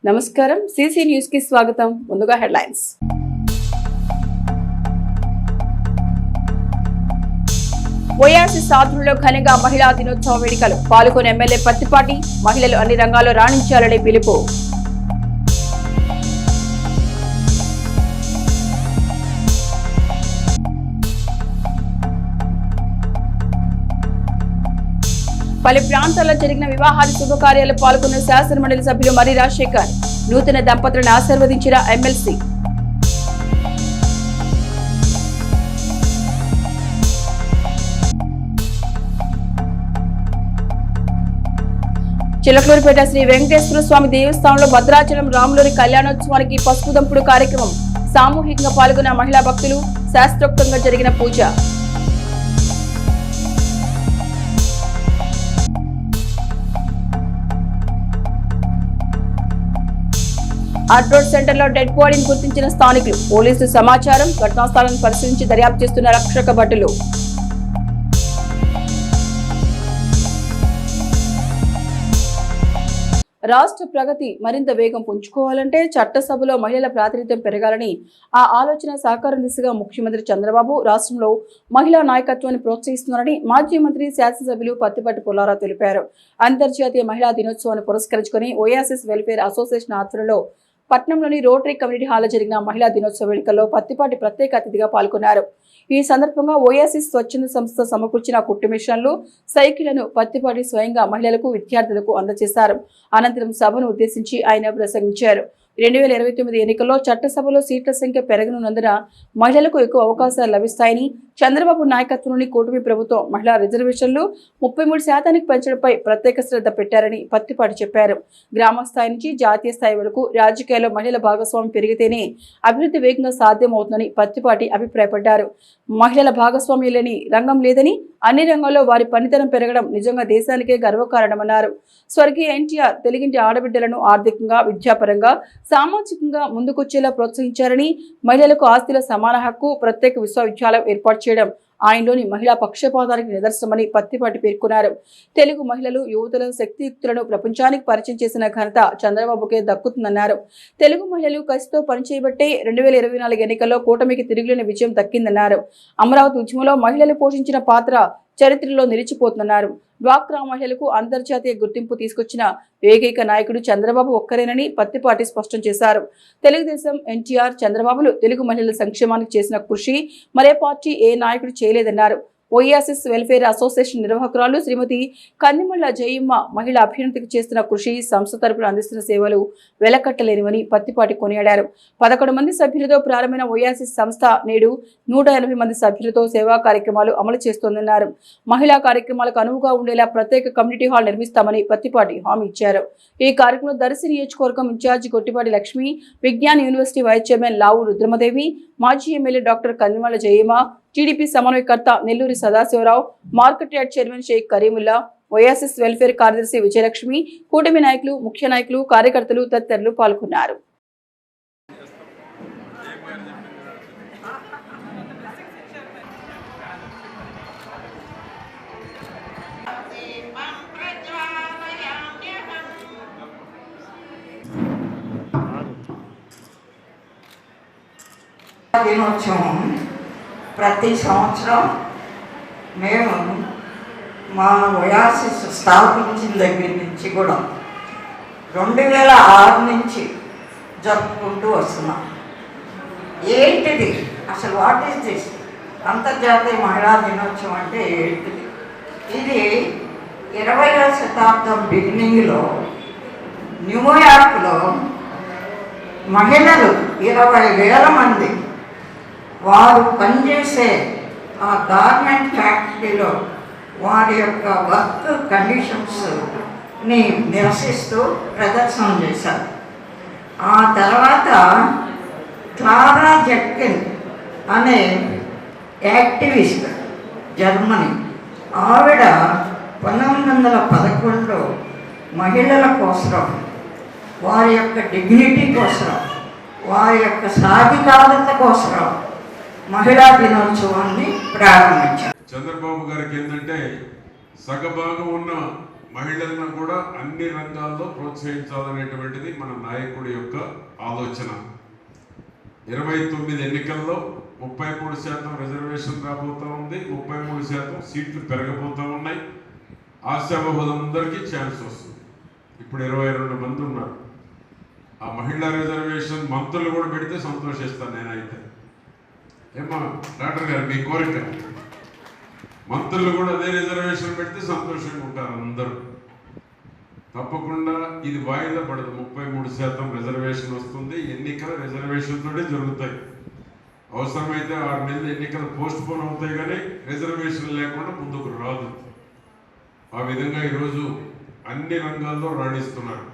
నమస్కారం, CC news కి స్వాగతం. ముందుగా హెడ్లైన్స్. వైఎస్ఆర్ సాధనలో ఘనంగా మహిళా దినోత్సవ వేడుకలు. పాల్గొన్న ఎమ్మెల్యే పత్తిపాటి. మహిళలు అన్ని రంగాల్లో రాణించాలని పిలుపు. పలు ప్రాంతాల్లో జరిగిన వివాహాది శుభకార్యాలు పాల్గొన్న శాసనమండలి సభ్యులు మరి రాజశేఖర్. నూతన దంపతులను ఆశీర్వదించిన ఎమ్మెల్సీ. చిలకలూరుపేట శ్రీ వెంకటేశ్వర స్వామి దేవస్థానంలో భద్రాచలం రాములూరి కళ్యాణోత్సవానికి పసుపు దంపుడు కార్యక్రమం. సామూహికంగా పాల్గొన్న మహిళా భక్తులు. శాస్త్రోక్తంగా జరిగిన పూజ. ఆర్ట్రోడ్ సెంటర్ లో డెడ్ బాడీని గుర్తించిన స్థానికులు. పోలీసులు సమాచారం. ఘటనా స్థలాన్ని పరిశీలించి దర్యాప్తు చేస్తున్న రక్షక భటులు. రాష్ట్ర ప్రగతి మరింత వేగం పుంజుకోవాలంటే చట్టసభలో మహిళల ప్రాతినిధ్యం పెరగాలని ఆ ఆలోచన సాకారం దిశగా ముఖ్యమంత్రి చంద్రబాబు రాష్ట్రంలో మహిళా నాయకత్వాన్ని ప్రోత్సహిస్తున్నారని మాజీ మంత్రి శాసనసభ్యులు పత్తిపాటి పుల్లారావు తెలిపారు. అంతర్జాతీయ మహిళా దినోత్సవాన్ని పురస్కరించుకుని ఓయాసిస్ వెల్ఫేర్ అసోసియేషన్ ఆధ్వర్యంలో పట్నంలోని రోటరీ కమ్యూనిటీ హాల్లో జరిగిన మహిళా దినోత్సవ వేడుకల్లో పత్తిపాటి ప్రత్యేక అతిథిగా పాల్గొన్నారు. ఈ సందర్భంగా ఓయాసిస్ స్వచ్ఛంద సంస్థ సమకూర్చిన కుట్టు మిషన్లు, సైకిళ్లను పత్తిపాటి స్వయంగా మహిళలకు, విద్యార్థులకు అందజేశారు. అనంతరం సభను ఉద్దేశించి ఆయన ప్రసంగించారు. 2029 ఎన్నికల్లో చట్టసభలో సీట్ల సంఖ్య పెరగనున్నందున మహిళలకు ఎక్కువ అవకాశాలు లభిస్తాయని, చంద్రబాబు నాయకత్వంలోని కూటమి ప్రభుత్వం మహిళా రిజర్వేషన్లు 33% పెంచడంపై ప్రత్యేక శ్రద్ధ పెట్టారని పత్తిపాటి చెప్పారు. గ్రామ స్థాయి నుంచి జాతీయ స్థాయి వరకు రాజకీయాల్లో మహిళల భాగస్వామ్యం పెరిగితేనే అభివృద్ధి వేగంగా సాధ్యమవుతుందని పత్తిపాటి అభిప్రాయపడ్డారు. మహిళల భాగస్వామ్యం లేని రంగం లేదని, అన్ని రంగాల్లో వారి పనితనం పెరగడం నిజంగా దేశానికే గర్వకారణమన్నారు. స్వర్గీయ ఎన్టీఆర్ తెలుగింటి ఆడబిడ్డలను ఆర్థికంగా, విద్యాపరంగా, సామాజికంగా ముందుకొచ్చేలా ప్రోత్సహించారని, మహిళలకు ఆస్తిల సమాన హక్కు, ప్రత్యేక విశ్వవిద్యాలయం ఏర్పాటు చేయడం ఆయనలోని మహిళా పక్షపాతానికి నిదర్శనమని పత్తిపాటి పేర్కొన్నారు. తెలుగు మహిళలు, యువతుల శక్తియుక్తులను ప్రపంచానికి పరిచయం చేసిన ఘనత చంద్రబాబుకే దక్కుతుందన్నారు. తెలుగు మహిళలు కసితో పనిచేయబట్టే 2024 ఎన్నికల్లో కూటమికి తిరుగులేని విజయం దక్కిందన్నారు. అమరావతి ఉద్యమంలో మహిళలు పోషించిన పాత్ర చరిత్రలో నిలిచిపోతుందన్నారు. డ్వాక్రా మహిళలకు అంతర్జాతీయ గుర్తింపు తీసుకొచ్చిన ఏకైక నాయకుడు చంద్రబాబు ఒక్కరేనని పత్తిపాటి స్పష్టం చేశారు. తెలుగుదేశం, ఎన్టీఆర్, చంద్రబాబులు తెలుగు మహిళల సంక్షేమానికి చేసిన కృషి మరే పార్టీ, ఏ నాయకుడు చేయలేదన్నారు. ఓయాసిస్ వెల్ఫేర్ అసోసియేషన్ నిర్వాహకురాలు శ్రీమతి కందిమళ్ళ జయమ్మ మహిళా అభ్యున్నతికి చేస్తున్న కృషి, సంస్థ తరపున అందిస్తున్న సేవలు వెలకట్టలేనివని పత్తిపాటి కొనియాడారు. 11 మంది సభ్యులతో ప్రారంభమైన ఓయాసిస్ సంస్థ నేడు 180 మంది సభ్యులతో సేవా కార్యక్రమాలు అమలు చేస్తోందన్నారు. మహిళా కార్యక్రమాలకు అనువుగా ఉండేలా ప్రత్యేక కమ్యూనిటీ హాల్ నిర్మిస్తామని పత్తిపాటి హామీ ఇచ్చారు. ఈ కార్యక్రమంలో దర్శి నియోజకవర్గం incharge Kottipati Lakshmi, Vignan university vice chairman Lavu Rudramadevi, మాజీ MLA doctor Kandimalla Jayamma, TDP సమన్వయకర్త Nelluri Sadasivarao, market yard chairman Shaik Karimulla, Oasis welfare కార్యదర్శి విజయలక్ష్మి, కూటమి నాయకులు, ముఖ్య నాయకులు, కార్యకర్తలు తదితరులు పాల్గొన్నారు. దినోత్సవం ప్రతి సంవత్సరం మేము మా ఓయాసిస్ స్థాపించిన దగ్గర నుంచి కూడా 2006 నుంచి జరుపుకుంటూ వస్తున్నాం. ఏంటిది అసలు, వాట్ ఈస్ దిస్ అంతర్జాతీయ మహిళా దినోత్సవం అంటే ఏంటిది? ఇది 20వ శతాబ్దం బిగినింగ్లో న్యూయార్క్లో మహిళలు 20,000 మంది వారు పనిచేసే ఆ గార్మెంట్ ఫ్యాక్టరీలో వారి యొక్క వర్క్ కండిషన్స్ని నిరసిస్తూ ప్రదర్శన చేశారు. ఆ తర్వాత క్లారా జెట్కిన్ అనే యాక్టివిస్ట్, జర్మనీ, ఆవిడ 1911లో మహిళల కోసం, వారి యొక్క డిగ్నిటీ కోసం, వారి యొక్క సాధికారత కోసం మహిళా దినోత్సవాన్ని ప్రారంభించారు. చంద్రబాబు గారికి ఏంటంటే సగభాగం ఉన్న మహిళలను కూడా అన్ని రంగాల్లో ప్రోత్సహించాలనేటువంటిది మన నాయకుడి యొక్క ఆలోచన. 29 ఎన్నికల్లో 33% రిజర్వేషన్ రాబోతూ ఉంది, 33% సీట్లు పెరగబోతూ ఉన్నాయి. ఆశావహులందరికీ ఛాన్స్ వస్తుంది. ఇప్పుడు 22 మంది ఉన్నారు. ఆ మహిళా రిజర్వేషన్ మంత్రులు కూడా పెడితే సంతోషిస్తాను నేనైతే. ఏమా డాక్టర్ గారు మీ కోరిక, మంత్రులు కూడా అదే రిజర్వేషన్ పెడితే సంతోషంగా ఉంటారు అందరూ. తప్పకుండా ఇది వాయిదా పడదు. 33% రిజర్వేషన్ వస్తుంది. ఎన్నికల రిజర్వేషన్ తోటే జరుగుతాయి. అవసరమైతే 6 నెలలు ఎన్నికలు పోస్ట్ పోన్ అవుతాయి, కానీ రిజర్వేషన్ లేకుండా ముందుకు రాదు. ఆ విధంగా ఈరోజు అన్ని రంగాల్లో రాణిస్తున్నారు.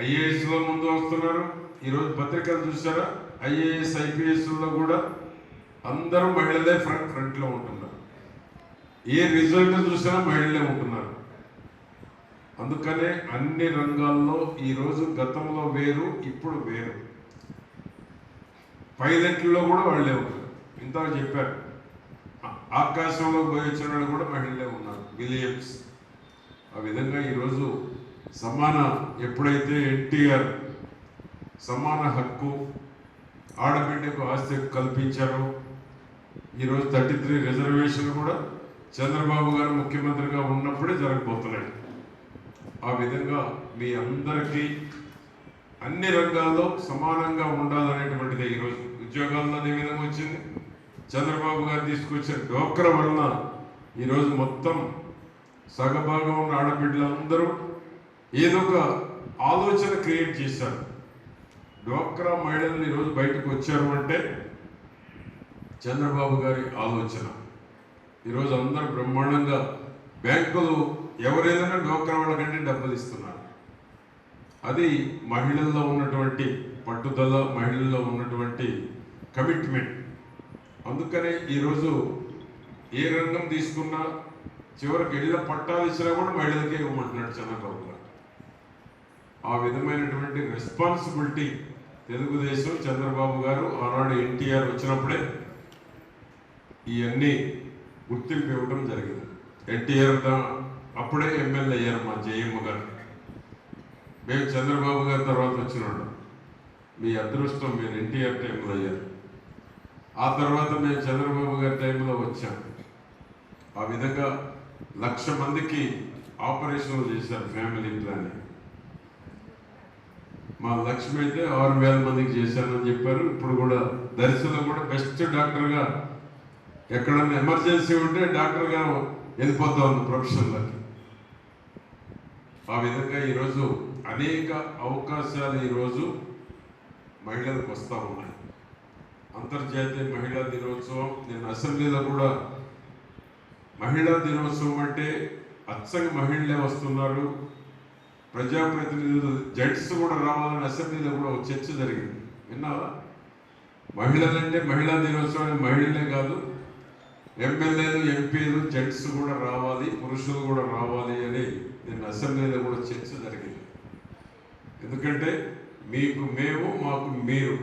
ఐఏఎస్లో ముందు వస్తున్నారు. ఈరోజు పత్రికలు చూసారా, ఐఏఎస్ ఐపీఎస్లో కూడా అందరూ మహిళలే ఫ్రంట్లో ఉంటున్నారు. ఏ రిజల్ట్ చూసినా మహిళలే ఉంటున్నారు. అందుకనే అన్ని రంగాల్లో ఈరోజు గతంలో వేరు, ఇప్పుడు వేరు. పైలట్లో కూడా వాళ్ళే ఉన్నారు. ఇంత చెప్పారు, ఆకాశంలో పోయి వచ్చిన వాళ్ళు కూడా మహిళలే ఉన్నారు, విలియమ్స్. ఆ విధంగా ఈరోజు సమాన, ఎప్పుడైతే ఎన్టీఆర్ సమాన హక్కు, ఆడబిడ్డకు ఆస్తి కల్పించారో, ఈరోజు 33 రిజర్వేషన్ కూడా చంద్రబాబు గారు ముఖ్యమంత్రిగా ఉన్నప్పుడే జరగబోతున్నాయి. ఆ విధంగా మీ అందరికీ అన్ని రంగాల్లో సమానంగా ఉండాలనేటువంటిది ఈరోజు ఉద్యోగాల్లో అదే విధంగా వచ్చింది. చంద్రబాబు గారు తీసుకొచ్చిన డోక్రా వలన ఈరోజు మొత్తం సగభాగం ఉన్న ఆడబిడ్డలందరూ ఏదో ఒక ఆలోచన క్రియేట్ చేశారు. డోక్రా మహిళలు ఈరోజు బయటకు వచ్చారు అంటే చంద్రబాబు గారి ఆలోచన. ఈరోజు అందరూ బ్రహ్మాండంగా బ్యాంకులు ఎవరేదైనా డోక్రా వాళ్ళకంటే డబ్బులు ఇస్తున్నారు. అది మహిళల్లో ఉన్నటువంటి పట్టుదల, మహిళల్లో ఉన్నటువంటి కమిట్మెంట్. అందుకనే ఈరోజు ఏ రంగం తీసుకున్నా చివరికి ఇళ్ళ పట్టాలు ఇచ్చినా కూడా మహిళలకే ఇవ్వమంటున్నాడు చంద్రబాబు గారు. ఆ విధమైనటువంటి రెస్పాన్సిబిలిటీ తెలుగుదేశం, చంద్రబాబు గారు ఆనాడు ఎన్టీఆర్ వచ్చినప్పుడే ఇవన్నీ గుర్తింపు ఇవ్వడం జరిగింది. ఎన్టీఆర్ అప్పుడే ఎమ్మెల్యే అయ్యారు మా జయమ్మ గారు. మేము చంద్రబాబు గారి తర్వాత వచ్చినాడు. మీ అదృష్టం, మీరు ఎన్టీఆర్ టైంలో అయ్యారు. ఆ తర్వాత మేము చంద్రబాబు గారి టైంలో వచ్చాం. ఆ విధంగా 1,00,000 మందికి ఆపరేషన్లు చేశారు ఫ్యామిలీ ప్లానింగ్. మా లక్ష్మి అయితే 6,000 మందికి చేశానని చెప్పారు. ఇప్పుడు కూడా దర్శలో కూడా బెస్ట్ డాక్టర్గా, ఎక్కడన్నా ఎమర్జెన్సీ ఉంటే డాక్టర్గా వెళ్ళిపోతా ఉంది ప్రొఫెషన్లకి. ఆ విధంగా ఈరోజు అనేక అవకాశాలు ఈరోజు మహిళలకు వస్తూ ఉన్నాయి. అంతర్జాతీయ మహిళా దినోత్సవం, నేను అసెంబ్లీలో కూడా మహిళా దినోత్సవం అంటే అచ్చంగా మహిళలే వస్తున్నారు, ప్రజాప్రతినిధులు జెంట్స్ కూడా రావాలని అసెంబ్లీలో కూడా ఒక చర్చ జరిగింది. విన్నావా? మహిళలంటే మహిళా దినోత్సవం మహిళలే కాదు, ఎమ్మెల్యేలు, ఎంపీలు, జెంట్స్ కూడా రావాలి, పురుషులు కూడా రావాలి అని నేను అసెంబ్లీలో కూడా చర్చ జరిగింది. ఎందుకంటే మీకు మేము, మాకు మీరు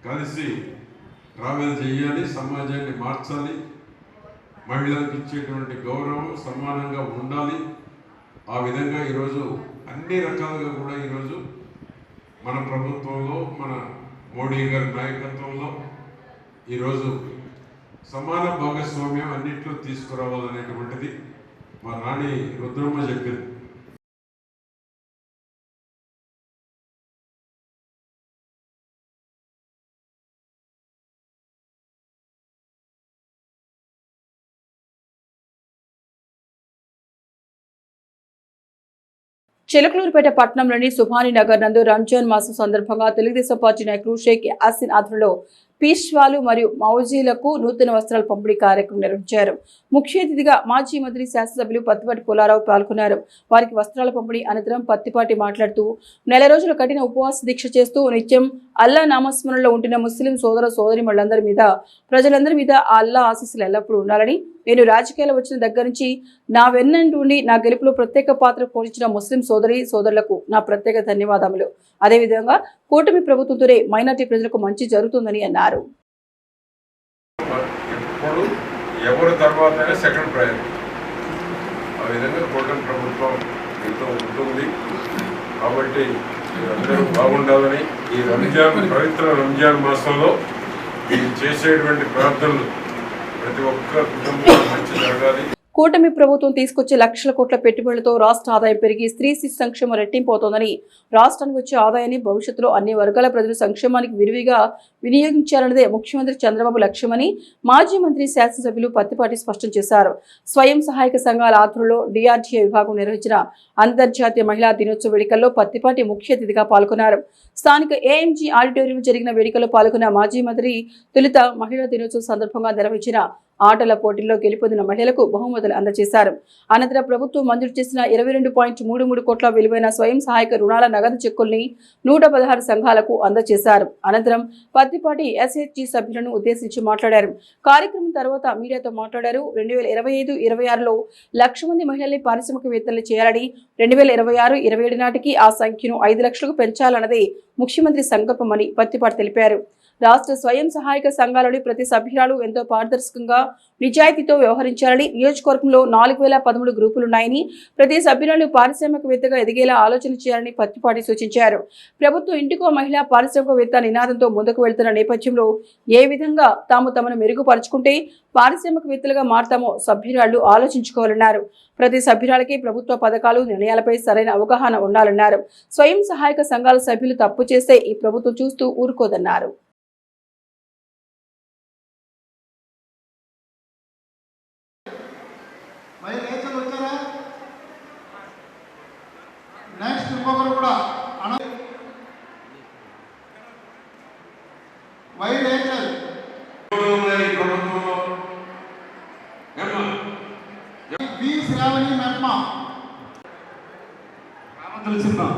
కలిసి ట్రావెల్ చేయాలి, సమాజాన్ని మార్చాలి, మహిళలకు ఇచ్చేటువంటి గౌరవం సమానంగా ఉండాలి. ఆ విధంగా ఈరోజు అన్ని రకాలుగా కూడా ఈరోజు మన ప్రభుత్వంలో, మన మోడీ గారి నాయకత్వంలో ఈరోజు సమాన భాగస్వామ్యం అన్నింటిలో తీసుకురావాలనేటువంటిది మా రాణి రుద్రమ్మ చెప్పింది. చిలకలూరుపేట పట్టణంలోని సుభాని నగర్ నందు రంజాన్ మాసం సందర్భంగా తెలుగుదేశం పార్టీ నాయకులు షేక్ యాసిన్ ఆధ్వర్యంలో పీష్వాలు మరియు మౌజీలకు నూతన వస్త్రాల పంపిణీ కార్యక్రమం నిర్వహించారు. ముఖ్య అతిథిగా మాజీ మంత్రి శాసనసభ్యులు పత్తిపాటి పుల్లారావు పాల్గొన్నారు. వారికి వస్త్రాల పంపిణీ అనంతరం పత్తిపాటి మాట్లాడుతూ, నెల రోజుల కఠిన ఉపవాస దీక్ష చేస్తూ నిత్యం అల్లా నామస్మరణలో ఉంటున్న ముస్లిం సోదర సోదరీమణులందరి మీద, ప్రజలందరి మీద ఆ అల్లా ఆశీస్సులు ఎల్లప్పుడూ ఉండాలని, నేను రాజకీయాలు వచ్చిన దగ్గర నుంచి నా వెన్నంటుండి నా గెలుపులో ప్రత్యేక పాత్ర పోషించిన ముస్లిం సోదరి సోదరులకు నా ప్రత్యేక ధన్యవాదములు. అదేవిధంగా కూటమి ప్రభుత్వంతోనే మైనార్టీ ప్రజలకు మంచి జరుగుతుందని అన్నారు. ఎవరి తర్వాత సెకండ్ ప్రయారిటీ. ఆ విధంగా కూటమి ప్రభుత్వం మీతో ఉంటుంది. కాబట్టి మీరందరూ బాగుండాలని, ఈ పవిత్ర రంజాన్ మాసంలో మీరు చేసేటువంటి ప్రార్థనలు ప్రతి ఒక్క కుటుంబంలో మంచి జరగాలి. కూటమి ప్రభుత్వం తీసుకొచ్చే లక్షల కోట్ల పెట్టుబడులతో రాష్ట్ర ఆదాయం పెరిగి స్త్రీ శిశు సంక్షేమం రెట్టింపవుతోందని, రాష్ట్రానికి వచ్చే ఆదాయాన్ని భవిష్యత్తులో అన్ని వర్గాల ప్రజలు సంక్షేమానికి విరివిగా వినియోగించాలన్నదే ముఖ్యమంత్రి చంద్రబాబు లక్ష్యమని మాజీ మంత్రి శాసనసభ్యులు పత్తిపాటి స్పష్టం చేశారు. స్వయం సహాయక సంఘాల ఆధ్వర్యంలో డిఆర్డీఏ విభాగం నిర్వహించిన అంతర్జాతీయ మహిళా దినోత్సవ వేడుకల్లో పత్తిపాటి ముఖ్య అతిథిగా పాల్గొన్నారు. స్థానిక ఏఎంజీ ఆడిటోరియం జరిగిన వేడుకల్లో పాల్గొన్న మాజీ మంత్రి తొలుత మహిళా దినోత్సవం సందర్భంగా నిర్వహించిన ఆటల పోటీల్లో గెలుపొందిన మహిళలకు బహుమతులు అందజేశారు. అనంతరం ప్రభుత్వం మంజూరు చేసిన 22.33 కోట్ల విలువైన స్వయం సహాయక రుణాల నగదు చెక్కుల్ని 116 సంఘాలకు అందజేశారు. అనంతరం పత్తిపాటి ఎస్హెచ్జీ సభ్యులను ఉద్దేశించి మాట్లాడారు. కార్యక్రమం తర్వాత మీడియాతో మాట్లాడారు. 2025-26లో 1,00,000 మంది మహిళల్ని పారిశ్రామికవేత్తలు చేయాలని, 2026-27 నాటికి ఆ సంఖ్యను 5 లక్షలకు పెంచాలన్నదే ముఖ్యమంత్రి సంకల్పమని పత్తిపాటి తెలిపారు. రాష్ట్ర స్వయం సహాయక సంఘాలోని ప్రతి సభ్యురాలు ఎంతో పారదర్శకంగా నిజాయితీతో వ్యవహరించాలని, నియోజకవర్గంలో 4013 గ్రూపులున్నాయని, ప్రతి సభ్యురాలు పారిశ్రామికవేత్తగా ఎదిగేలా ఆలోచన చేయాలని పత్తిపాటి సూచించారు. ప్రభుత్వం ఇంటికో మహిళా పారిశ్రామికవేత్త నినాదంతో ముందుకు వెళ్తున్న నేపథ్యంలో ఏ విధంగా తమను మెరుగుపరుచుకుంటే పారిశ్రామికవేత్తలుగా మారతామో సభ్యురాళ్లు ఆలోచించుకోవాలన్నారు. ప్రతి సభ్యురాలకి ప్రభుత్వ పథకాలు, నిర్ణయాలపై సరైన అవగాహన ఉండాలన్నారు. స్వయం సహాయక సంఘాల సభ్యులు తప్పు చేస్తే ఈ ప్రభుత్వం చూస్తూ ఊరుకోదన్నారు. నెక్స్ట్ ఇంకొకరు కూడా శ్రావణి మెప్ప తెలిసిందా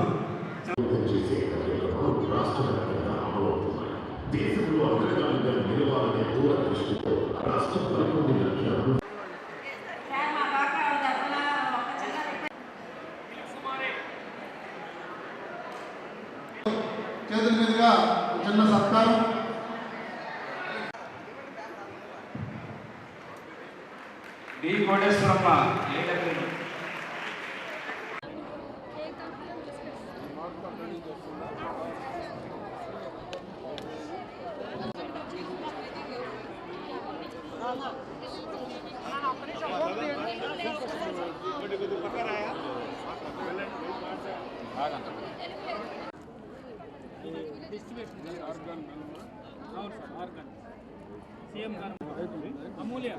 దేశంలో అగ్రగామిగా నిలవాలనే దూరదృష్టితో రాష్ట్ర పరిపూర్ణ లక్ష్యాలు చేతుల మీదుగా చిన్న సత్కారం. డి కోటేశ్వరమ్మ అమూల్య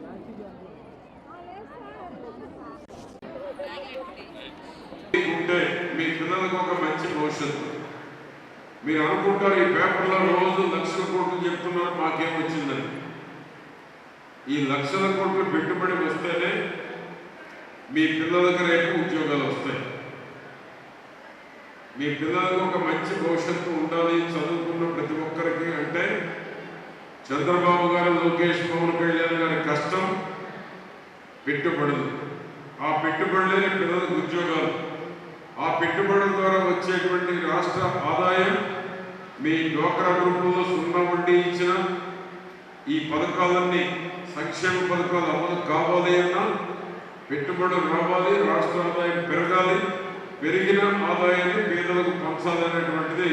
ఉంటే మీ పిల్లలకు ఒక మంచి భవిష్యత్తు. మీరు అనుకుంటారు ఈ పేపర్లో రోజు లక్షల కోట్లు చెప్తున్నారు మాకేం వచ్చిందని. ఈ లక్షల కోట్లు పెట్టుబడి వస్తేనే మీ పిల్లలకు రేపు ఉద్యోగాలు వస్తాయి. మీ పిల్లలకు ఒక మంచి భవిష్యత్తు ఉండాలి చదువుకున్న ప్రతి ఒక్కరికి. అంటే చంద్రబాబు గారు, లోకేష్, పవన్ కళ్యాణ్ గారి కష్టం పెట్టుబడులు. ఆ పెట్టుబడులే పిల్లలకు ఉద్యోగాలు. ఆ పెట్టుబడుల ద్వారా వచ్చేటువంటి రాష్ట్ర ఆదాయం మీ డ్వాక్రా గ్రూపుల్లో 0 వడ్డీ ఇచ్చిన ఈ పథకాలన్నీ సంక్షేమ పథకాలు అమలు కావాలి అన్నా పెట్టుబడులు రావాలి, రాష్ట్ర ఆదాయం పెరగాలి. పెరిగిన ఆదాయాన్ని పేదలకు పంచాలనేటువంటిది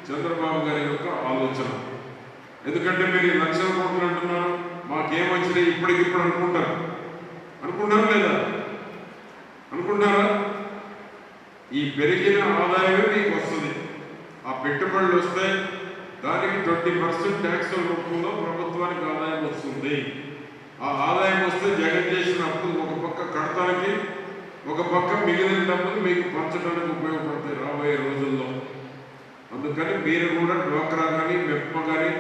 చంద్రబాబు గారి యొక్క ఆలోచన. ఎందుకంటే మీరు 1,00,000 కోట్లు అంటున్నారు, మాకేమొచ్చినాయి ఇప్పటికిప్పుడు అనుకుంటారా లేదా? అనుకుంటారా? ఈ పెరిగిన ఆదాయమే మీకు వస్తుంది. ఆ పెట్టుబడులు వస్తే దానికి 20% ట్యాక్స్ రూపంలో ప్రభుత్వానికి ఆదాయం వస్తుంది. ఆ ఆదాయం వస్తే జగన్ చేసిన అప్పులు ఒక పక్క కడతానికి, ఒక పక్క మిగిలిన డబ్బులు మీకు పంచడానికి ఉపయోగపడతాయి రాబోయే రోజుల్లో. అందుకని మీరు కూడా డ్వాక్రా కానీ మెప్మ కానీ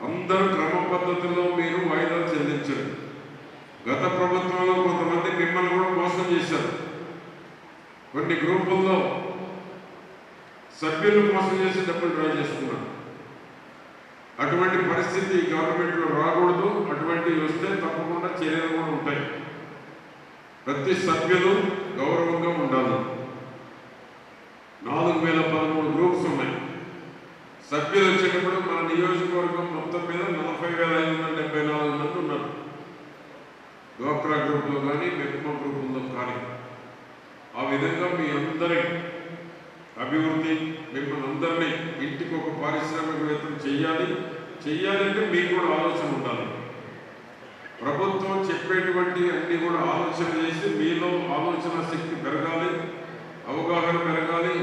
అందరూ క్రమ పద్ధతిలో మీరు వాయిదాలు చెల్లించండి. గత ప్రభుత్వంలో కొంతమంది మిమ్మల్ని కూడా మోసం చేశారు. కొన్ని గ్రూపుల్లో సభ్యులు మోసం చేసి డబ్బులు డ్రా చేసుకున్నారు. అటువంటి పరిస్థితి గవర్నమెంట్లో రాకూడదు. అటువంటివి వస్తే తప్పకుండా చర్యలు కూడా ఉంటాయి. ప్రతి సభ్యులు గౌరవంగా ఉండాలి. 4013 గ్రూప్స్ ఉన్నాయి. సభ్యులు వచ్చేటప్పుడు మన నియోజకవర్గం మొత్తం మీద 40,574 మంది ఉన్నారు. డ్వాక్రా గ్రూప్లో కానీ మెప్మా గ్రూపుల్లో కానీ. ఆ విధంగా మీ అందరి అభివృద్ధి, మిమ్మల్ని అందరినీ ఇంటికి ఒక పారిశ్రామికవేత్తలు చెయ్యాలంటే మీకు కూడా ఆలోచన ఉండాలి. ప్రభుత్వం చెప్పేటువంటి అన్ని కూడా ఆలోచన చేసి మీలో ఆలోచన శక్తి పెరగాలి, అవగాహన పెరగాలి.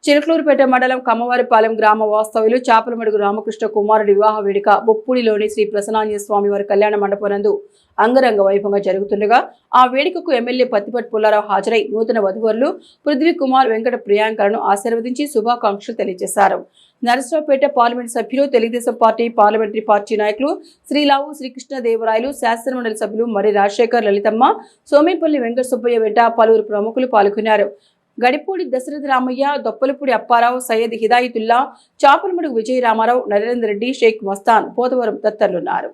చిలకలూరుపేట మండలం కమ్మవారిపాలెం గ్రామ వాస్తవ్యులు చాపలమడుగు రామకృష్ణ కుమారుడి వివాహ వేడుక బొప్పుడిలోని శ్రీ ప్రసన్నాంజనేయ స్వామి వారి కళ్యాణ మండపనందు అంగరంగ వైభవంగా జరుగుతుండగా ఆ వేడుకకు ఎమ్మెల్యే పత్తిపట్టి పుల్లారావు హాజరై నూతన వధువరులు పృథ్వీ కుమార్ వెంకట ప్రియాంకలను ఆశీర్వదించి శుభాకాంక్షలు తెలియజేశారు. నరసరావుపేట పార్లమెంట్ సభ్యులు, తెలుగుదేశం పార్టీ పార్లమెంటరీ పార్టీ నాయకులు శ్రీలావు శ్రీకృష్ణదేవరాయలు, శాసనమండలి సభ్యులు మరి రాజశేఖర్, లలితమ్మ, సోమేపల్లి వెంకట సుబ్బయ్య వెంట పలువురు ప్రముఖులు పాల్గొన్నారు. గడిపూడి దశరథ రామయ్య, దొప్పలపూడి అప్పారావు, సయ్యద్ హిదాయతుల్లా, చాపలమడుగు విజయ రామారావు, నరేందర్ రెడ్డి, షేక్ మస్తాన్, పోతవరం తదితరులున్నారు.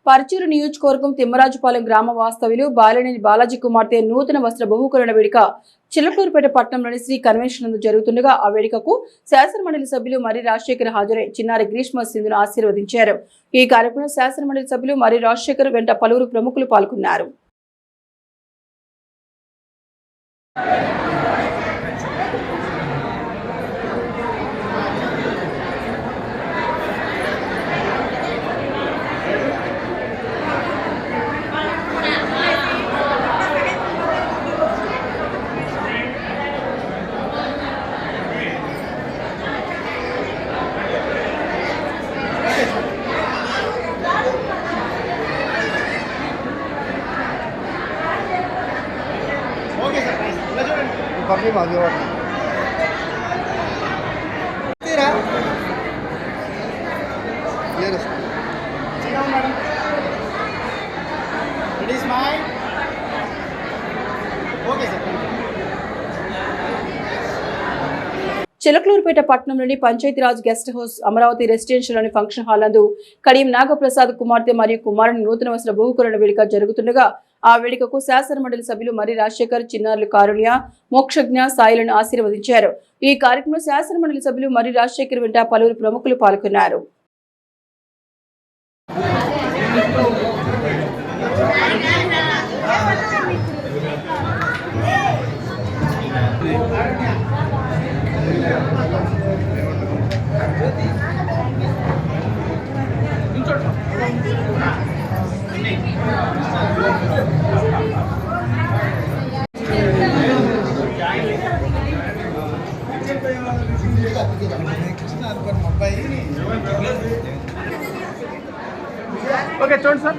పర్చూరు నియోజకవర్గం తిమ్మరాజుపాలెం గ్రామ వాస్తవ్యులు బాలినేని బాలాజీ కుమార్తె నూతన వస్త్ర బహుకరణ వేడుక చిలకలూరుపేట పట్టణంలోని శ్రీ కన్వెన్షన్ నందు జరుగుతుండగా ఆ వేడుకకు శాసనమండలి సభ్యులు మరి రాజశేఖర్ హాజరై చిన్నారి గ్రీష్మ సింధును ఆశీర్వదించారు. ఈ కార్యక్రమంలో శాసనమండలి సభ్యులు మరి రాజశేఖర్ వెంట పలువురు ప్రముఖులు పాల్గొన్నారు. Pakai baju warna. Tira. Yes. Sit down, madam. It is mine. Okay, sir. Chilakaluripet పట్టణంలోని పంచాయతీరాజ్ గెస్ట్ హౌస్ అమరావతి రెసిడెన్షియల్లోని ఫంక్షన్ హాల్ నందు కడియం నాగప్రసాద్ కుమార్తె మరియు కుమారుని నూతన వస్త్ర బహుకరణ వేడుక జరుగుతుండగా ఆ వేడుకకు శాసనమండలి సభ్యులు మరి రాజశేఖర్, చిన్నారులు కారుణ్య, మోక్షజ్ఞ, సాయిలను ఆశీర్వదించారు. ఈ కార్యక్రమంలో శాసనమండలి సభ్యులు మరి రాజశేఖర్ వెంట పలువురు ప్రముఖులు పాల్గొన్నారు. Okay, చూడండి సార్.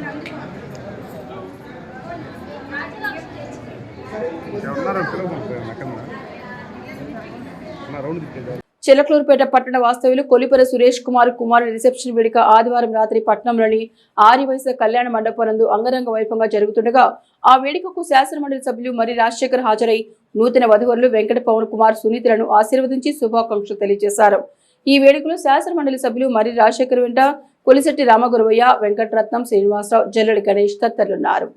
చిలకలూరుపేట పట్టణ వాస్తవ్యులు కొలిపర సురేష్ కుమార్ కుమారుడి రిసెప్షన్ వేడుక ఆదివారం రాత్రి పట్టణంలోని ఆర్యవైశ్య కళ్యాణ మండపనందు అంగరంగ వైభవంగా జరుగుతుండగా ఆ వేడుకకు శాసనమండలి సభ్యులు మరి రాజశేఖర్ హాజరై నూతన వధువరులు వెంకట పవన్ కుమార్ సునీతలను ఆశీర్వదించి శుభాకాంక్షలు తెలియజేశారు. ఈ వేడుకలో శాసనమండలి సభ్యులు మరి రాజశేఖర్ వెంట కొలిశెట్టి రామగురవయ్య, వెంకటరత్నం, శ్రీనివాసరావు, జల్లెడి గణేష్ తదితరులున్నారు.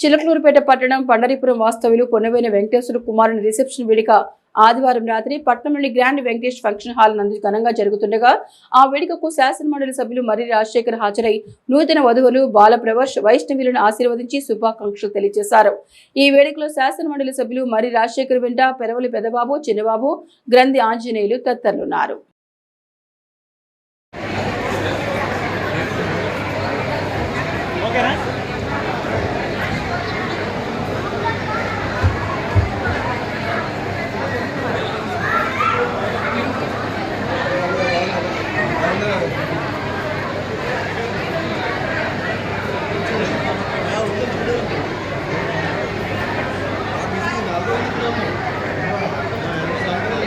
చిలకలూరుపేట పట్టణం పండరీపురం వాస్తవ్యులు పొన్నవేన వెంకటేశ్వర కుమారుని రిసెప్షన్ వేడుక ఆదివారం రాత్రి పట్టణంలోని గ్రాండ్ వెంకటేష్ ఫంక్షన్ హాల్ నందు ఘనంగా జరుగుతుండగా ఆ వేడుకకు శాసనమండలి సభ్యులు మరి రాజశేఖర్ హాజరై నూతన వధువులు బాలప్రవర్ష్, వైష్ణవిలను ఆశీర్వదించి శుభాకాంక్షలు తెలియజేశారు. ఈ వేడుకలో శాసనమండలి సభ్యులు మరి రాజశేఖర్ వెంట పెరవలి పెదబాబు, చిన్నబాబు, గ్రంథి ఆంజనేయులు తదితరులున్నారు. ఓకేనా?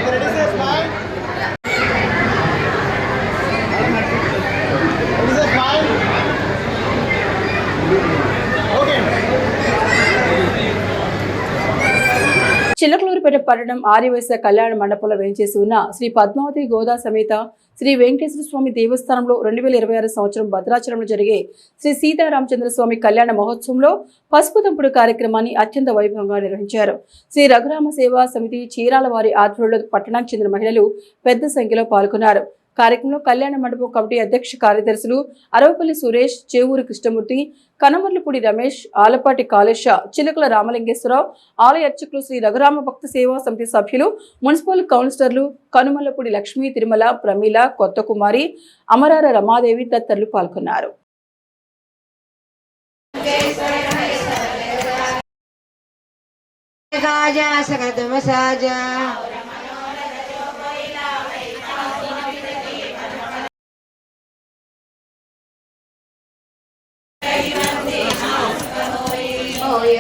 Ready, sir? Smile. Ready, sir? Smile. Okay. Chilakaluripet పట్టణం ఆర్యవైశ్య కళ్యాణ మండపంలో వేంచేసి ఉన్న శ్రీ పద్మావతి గోదా సమేత శ్రీ వెంకటేశ్వర స్వామి దేవస్థానంలో 2026 సంవత్సరం భద్రాచలంలో జరిగే శ్రీ సీతారామచంద్ర స్వామి కళ్యాణ మహోత్సవంలో పసుపు తంపుడు కార్యక్రమాన్ని అత్యంత వైభవంగా నిర్వహించారు. శ్రీ రఘురామ సేవా సమితి చీరాల వారి ఆధ్వర్యంలో పట్టణానికి చెందిన మహిళలు పెద్ద సంఖ్యలో పాల్గొన్నారు. కార్యక్రమంలో కళ్యాణ మండపం కమిటీ అధ్యక్ష కార్యదర్శులు అరవపల్లి సురేష్, చేవూరు కృష్ణమూర్తి, కనమర్లపూడి రమేష్, ఆలపాటి కాళేశ, చిలుకల రామలింగేశ్వరరావు, ఆలయ అర్చకులు శ్రీ రఘురామ భక్త సేవా సమితి సభ్యులు, మున్సిపల్ కౌన్సిలర్లు కనుమల్లపూడి లక్ష్మీ, తిరుమల, ప్రమీల, కొత్త కుమారి, అమరార రమాదేవి తదితరులు పాల్గొన్నారు.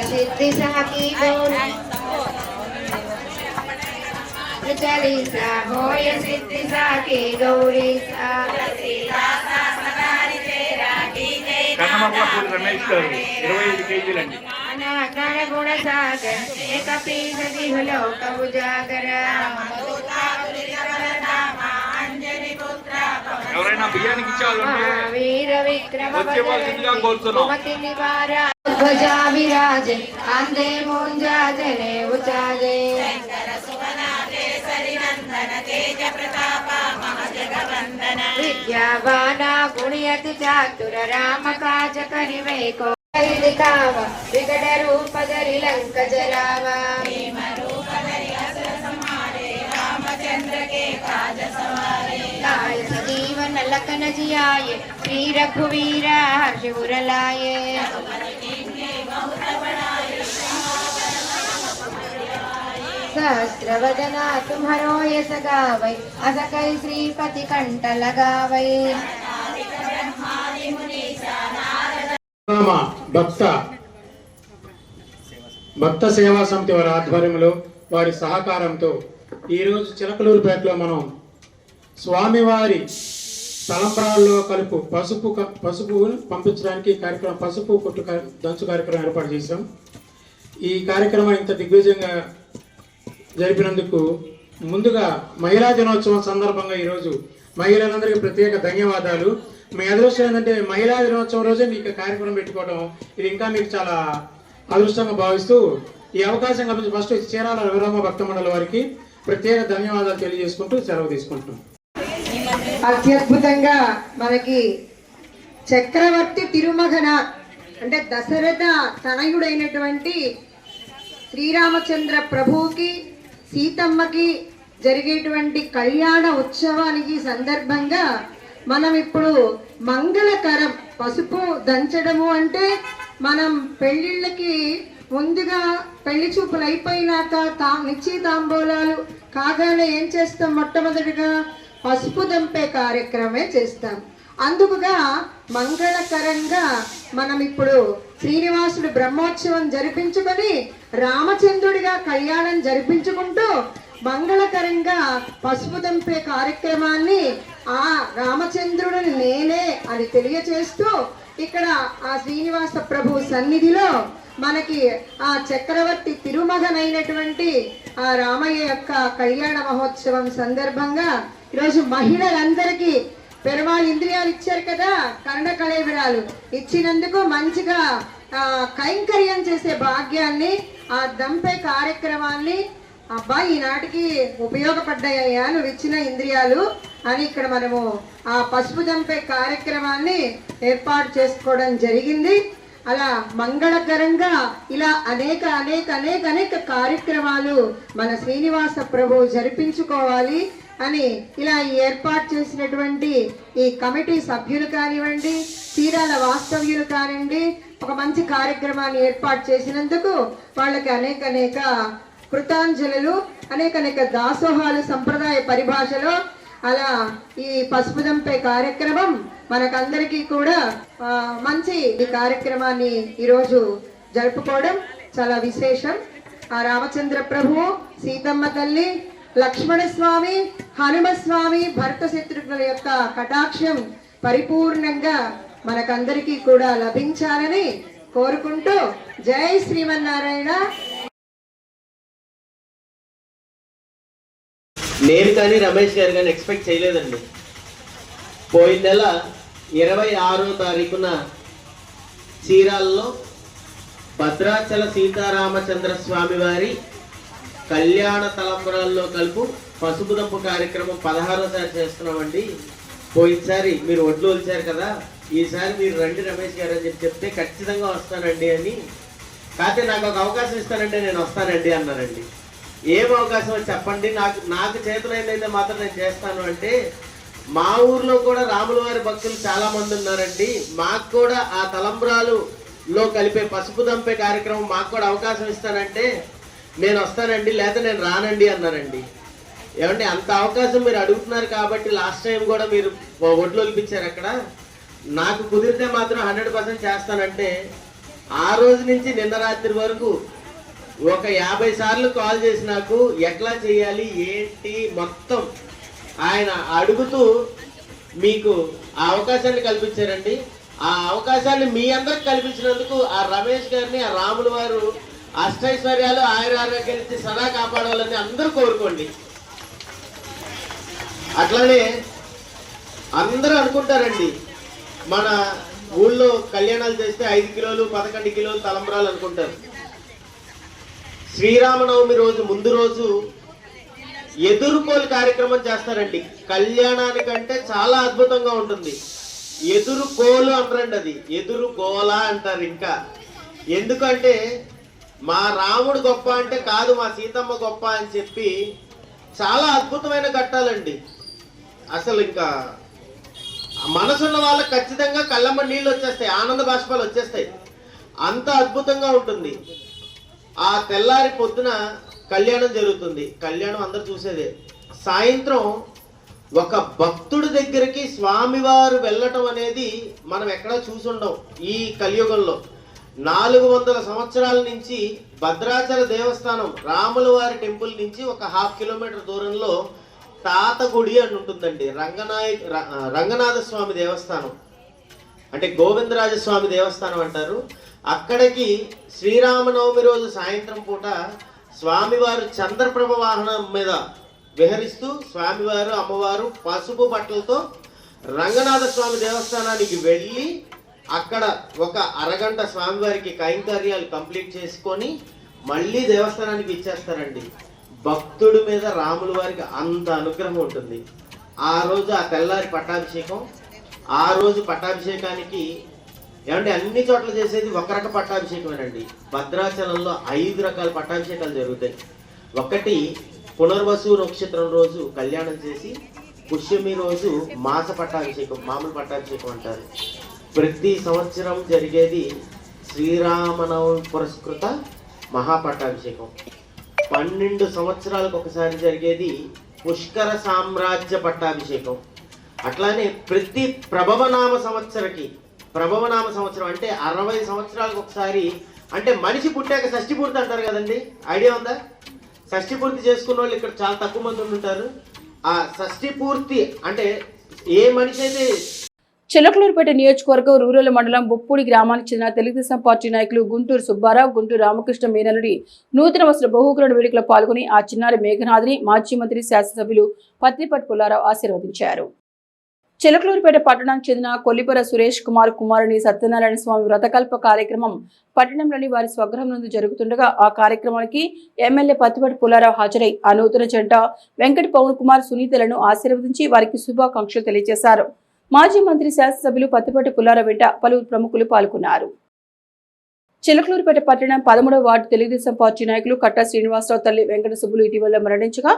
सिद्धि साकी गौरी चलिसा होय सिद्धि साकी गौरी కన్నమర్లపూడి రమేష్ గారు 25 కేజీలండి. अनागण गुण सागर एक पीस दिहुलोक उजागर ఎవరైనా బియ్యానికి ఇచ్చాలంటే वीर विक्रम వచ్చే వాళ్ళ కోరుతున్నాం. निवार ध्वजा विराज कांदे मुंजा जने उचाजे विद्यावाना गुणयति चातुर राम काज करिवे को दिखावा विकट रूप धरि लंक जरावा लाय सजीवन लखन जियाए श्री रघुवीर हर्ष उर लाए सहस्रवदना तुम्हारो यस गावै अस कै श्रीपति कंठ लगावै భక్త సేవా సమితి వారి ఆధ్వర్యంలో వారి సహకారంతో ఈరోజు చిలకలూరుపేటలో మనం స్వామివారి తలంబ్రాల్లో కలుపు పసుపును పంపించడానికి కార్యక్రమం పసుపు కొట్టు దంచు కార్యక్రమం ఏర్పాటు చేశాం. ఈ కార్యక్రమం ఇంత దిగ్విజయంగా జరిపినందుకు ముందుగా మహిళా దినోత్సవం సందర్భంగా ఈరోజు మహిళలందరికీ ప్రత్యేక ధన్యవాదాలు. మీ అదృష్టం ఏంటంటే మహిళా దినోత్సవం రోజే మీకు కార్యక్రమం పెట్టుకోవడం ఇది ఇంకా మీకు చాలా అదృష్టంగా భావిస్తూ ఈ అవకాశం కల్పించి ఫస్ట్ చీరాల రఘురామ భక్త మండలి వారికి ప్రత్యేక ధన్యవాదాలు తెలియజేసుకుంటూ సెలవు తీసుకుంటున్నాం. అత్యద్భుతంగా మనకి చక్రవర్తి తిరుమగన అంటే దశరథ తనయుడైనటువంటి శ్రీరామచంద్ర ప్రభువుకి సీతమ్మకి జరిగేటువంటి కళ్యాణ ఉత్సవానికి సందర్భంగా మనం ఇప్పుడు మంగళకరం పసుపు దంచడము అంటే మనం పెళ్ళిళ్ళకి ముందుగా పెళ్లి చూపులు అయిపోయినాక నిశ్చితాంబూలాలు కాగానే ఏం చేస్తాం, మొట్టమొదటిగా పసుపు దంపే కార్యక్రమే చేస్తాం. అందుకుగా మంగళకరంగా మనం ఇప్పుడు శ్రీనివాసుడు బ్రహ్మోత్సవం జరిపించుకొని రామచంద్రుడిగా కళ్యాణం జరిపించుకుంటూ మంగళకరంగా పసుపు దంపే కార్యక్రమాన్ని ఆ రామచంద్రుడిని నేనే అని తెలియచేస్తూ ఇక్కడ ఆ శ్రీనివాస ప్రభు సన్నిధిలో మనకి ఆ చక్రవర్తి తిరుమగనైనటువంటి ఆ రామయ్య యొక్క కళ్యాణ మహోత్సవం సందర్భంగా ఈరోజు మహిళలందరికీ పెరుమాళ్ ఇంద్రియాలు ఇచ్చారు కదా, కర్ణ కళేబరాలు ఇచ్చినందుకు మంచిగా కైంకర్యం చేసే భాగ్యాన్ని ఆ దంపే కార్యక్రమాన్ని అబ్బా ఈనాటికి ఉపయోగపడ్డాయ్యా నువ్వు ఇచ్చిన ఇంద్రియాలు అని ఇక్కడ మనము ఆ పసుపు దంపే కార్యక్రమాన్ని ఏర్పాటు చేసుకోవడం జరిగింది. అలా మంగళకరంగా ఇలా అనేక అనేక అనేక అనేక కార్యక్రమాలు మన శ్రీనివాస ప్రభు జరిపించుకోవాలి. అని ఇలా ఏర్పాటు చేసినటువంటి ఈ కమిటీ సభ్యులు కానివ్వండి, చీరాల వాస్తవ్యులు కానివ్వండి, ఒక మంచి కార్యక్రమాన్ని ఏర్పాటు చేసినందుకు వాళ్ళకి అనేక కృతాంజలులు, అనేక దాసోహాలు సంప్రదాయ పరిభాషలో. అలా ఈ పసుపు దంపే కార్యక్రమం మనకందరికీ కూడా మంచి ఈ కార్యక్రమాన్ని ఈరోజు జరుపుకోవడం చాలా విశేషం. ఆ రామచంద్ర ప్రభు, సీతమ్మ తల్లి, లక్ష్మణస్వామి, హనుమస్వామి, భరత శత్రుఘ్నుల యొక్క కటాక్షం పరిపూర్ణంగా మనకందరికీ కూడా లభించాలని కోరుకుంటూ జై శ్రీమన్నారాయణ. నేను కానీ రమేష్ గారు కానీ ఎక్స్పెక్ట్ చేయలేదండి. పోయిన నెల 26వ తారీఖున చీరాల్లో భద్రాచల సీతారామచంద్ర స్వామి వారి కళ్యాణ తలంబరాల్లో కలుపు పసుపు దంపు కార్యక్రమం 16వసారి చేస్తున్నామండి. పోయినసారి మీరు ఒడ్లు వచ్చారు కదా, ఈసారి మీరు రండి రమేష్ గారు అని చెప్తే ఖచ్చితంగా వస్తానండి అని. కాకపోతే నాకు ఒక అవకాశం ఇస్తానంటే నేను వస్తానండి అన్నానండి. ఏం అవకాశం చెప్పండి, నాకు చేతులైందైతే మాత్రం నేను చేస్తాను అంటే, మా ఊర్లో కూడా రాముల వారి భక్తులు చాలా మంది ఉన్నారండి, మాకు కూడా ఆ తలంబ్రాలులో కలిపే పసుపు దంపే కార్యక్రమం మాకు కూడా అవకాశం ఇస్తానంటే నేను వస్తానండి, లేదా నేను రానండి అన్నారండి. ఏమంటే అంత అవకాశం మీరు అడుగుతున్నారు కాబట్టి లాస్ట్ టైం కూడా మీరు ఒడ్లు ఒలిపించారు అక్కడ. నాకు కుదిరితే మాత్రం 100% చేస్తానంటే ఆ రోజు నుంచి నిన్న రాత్రి వరకు ఒక 50 సార్లు కాల్ చేసి నాకు ఎట్లా చేయాలి ఏంటి మొత్తం ఆయన అడుగుతూ మీకు ఆ అవకాశాన్ని కల్పించారండి. ఆ అవకాశాన్ని మీ అందరికి కల్పించినందుకు ఆ రమేష్ గారిని, ఆ రాముల వారు అష్టైశ్వర్యాలు ఆయురారోగ్యాలు ఇచ్చి సదా కాపాడాలని అందరూ కోరుకోండి. అట్లానే అందరూ అనుకుంటారండి, మన ఊళ్ళో కళ్యాణాలు చేస్తే 5 కిలోలు 11 కిలోలు తలంబ్రాలు అనుకుంటారు. శ్రీరామనవమి రోజు ముందు రోజు ఎదురుకోలు కార్యక్రమం చేస్తారండి. కళ్యాణానికంటే చాలా అద్భుతంగా ఉంటుంది. ఎదురుకోలు అంటారండి, అది ఎదురు గోల అంటారు. ఇంకా ఎందుకంటే మా రాముడు గొప్ప అంటే కాదు, మా సీతమ్మ గొప్ప అని చెప్పి చాలా అద్భుతమైన ఘట్టాలండి. అసలు ఇంకా మనసున్న వాళ్ళకి ఖచ్చితంగా కళ్ళమ్మ నీళ్ళు వచ్చేస్తాయి, ఆనంద బాష్పాలు వచ్చేస్తాయి, అంత అద్భుతంగా ఉంటుంది. ఆ తెల్లారి పొద్దున కళ్యాణం జరుగుతుంది. కళ్యాణం అందరు చూసేదే. సాయంత్రం ఒక భక్తుడి దగ్గరికి స్వామివారు వెళ్ళటం అనేది మనం ఎక్కడా చూసుండం. ఈ కలియుగంలో 400 సంవత్సరాల నుంచి భద్రాచల దేవస్థానం రాముల వారి టెంపుల్ నుంచి ఒక 1/2 కిలోమీటర్ దూరంలో తాతగుడి అని ఉంటుందండి. రంగనాథ స్వామి దేవస్థానం అంటే గోవిందరాజస్వామి దేవస్థానం అంటారు. అక్కడికి శ్రీరామనవమి రోజు సాయంత్రం పూట స్వామివారు చంద్రప్రభ వాహనం మీద విహరిస్తూ స్వామివారు అమ్మవారు పసుపు బట్టలతో రంగనాథ స్వామి దేవస్థానానికి వెళ్ళి అక్కడ ఒక అరగంట స్వామివారికి కైంకర్యాలు కంప్లీట్ చేసుకొని మళ్ళీ దేవస్థానానికి ఇచ్చేస్తారండి. భక్తుడి మీద రాముల వారికి అంత అనుగ్రహం ఉంటుంది. ఆ రోజు ఆ తెల్లారి పట్టాభిషేకం. ఆ రోజు పట్టాభిషేకానికి ఏమంటే అన్ని చోట్ల చేసేది ఒక రక పట్టాభిషేకమేనండి. భద్రాచలంలో 5 రకాల పట్టాభిషేకాలు జరుగుతాయి. ఒకటి పునర్వసు నక్షత్రం రోజు కళ్యాణం చేసి, పుష్యమి రోజు మాస పట్టాభిషేకం, మామూలు పట్టాభిషేకం అంటారు. ప్రతి సంవత్సరం జరిగేది శ్రీరామనవమి పురస్కృత మహాపట్టాభిషేకం. 12 సంవత్సరాలకు ఒకసారి జరిగేది పుష్కర సామ్రాజ్య పట్టాభిషేకం. అట్లానే ప్రతి ప్రభవనామ సంవత్సరం అంటే 60 సంవత్సరాలకు ఒకసారి, అంటే మనిషి పుట్టాక షష్ఠి పూర్తి అంటారు కదండి, ఐడియా ఉందా? షష్ఠి పూర్తి చేసుకున్న వాళ్ళు ఇక్కడ చాలా తక్కువ మంది ఉంటారు. ఆ షష్ఠి పూర్తి అంటే ఏ మనిషి అయితే. చిలకలూరుపేట నియోజకవర్గం రూరల్ మండలం బొప్పూడి గ్రామానికి చెందిన తెలుగుదేశం పార్టీ నాయకులు గుంటూరు సుబ్బారావు, గుంటూరు రామకృష్ణ మేనలుడి నూతన వస్త్ర బహుకరణ వేడుకలో పాల్గొని ఆ చిన్నారి మేఘనాథిని మాజీ మంత్రి శాసనసభ్యులు పత్తిపాటి పుల్లారావు ఆశీర్వదించారు. చిలకలూరుపేట పట్టణానికి చెందిన కొల్లిపర సురేష్ కుమార్ కుమారుని సత్యనారాయణ స్వామి వ్రతకల్ప కార్యక్రమం పట్టణంలోని వారి స్వగృహం నుండి జరుగుతుండగా ఆ కార్యక్రమానికి ఎమ్మెల్యే పత్తిపాటి పుల్లారావు హాజరై ఆ నూతన జంట వెంకట పవన్ కుమార్ సునీతలను ఆశీర్వదించి వారికి శుభాకాంక్షలు తెలియజేశారు. మాజీ మంత్రి శాసనసభ్యులు పత్తిపాటి పుల్లారావు వెంట పలువురు ప్రముఖులు పాల్గొన్నారు. చిలకలూరుపేట పట్టణం 13వ వార్డు తెలుగుదేశం పార్టీ నాయకులు కట్టా శ్రీనివాసరావు తల్లి వెంకట సుబ్బులు ఇటీవల మరణించగా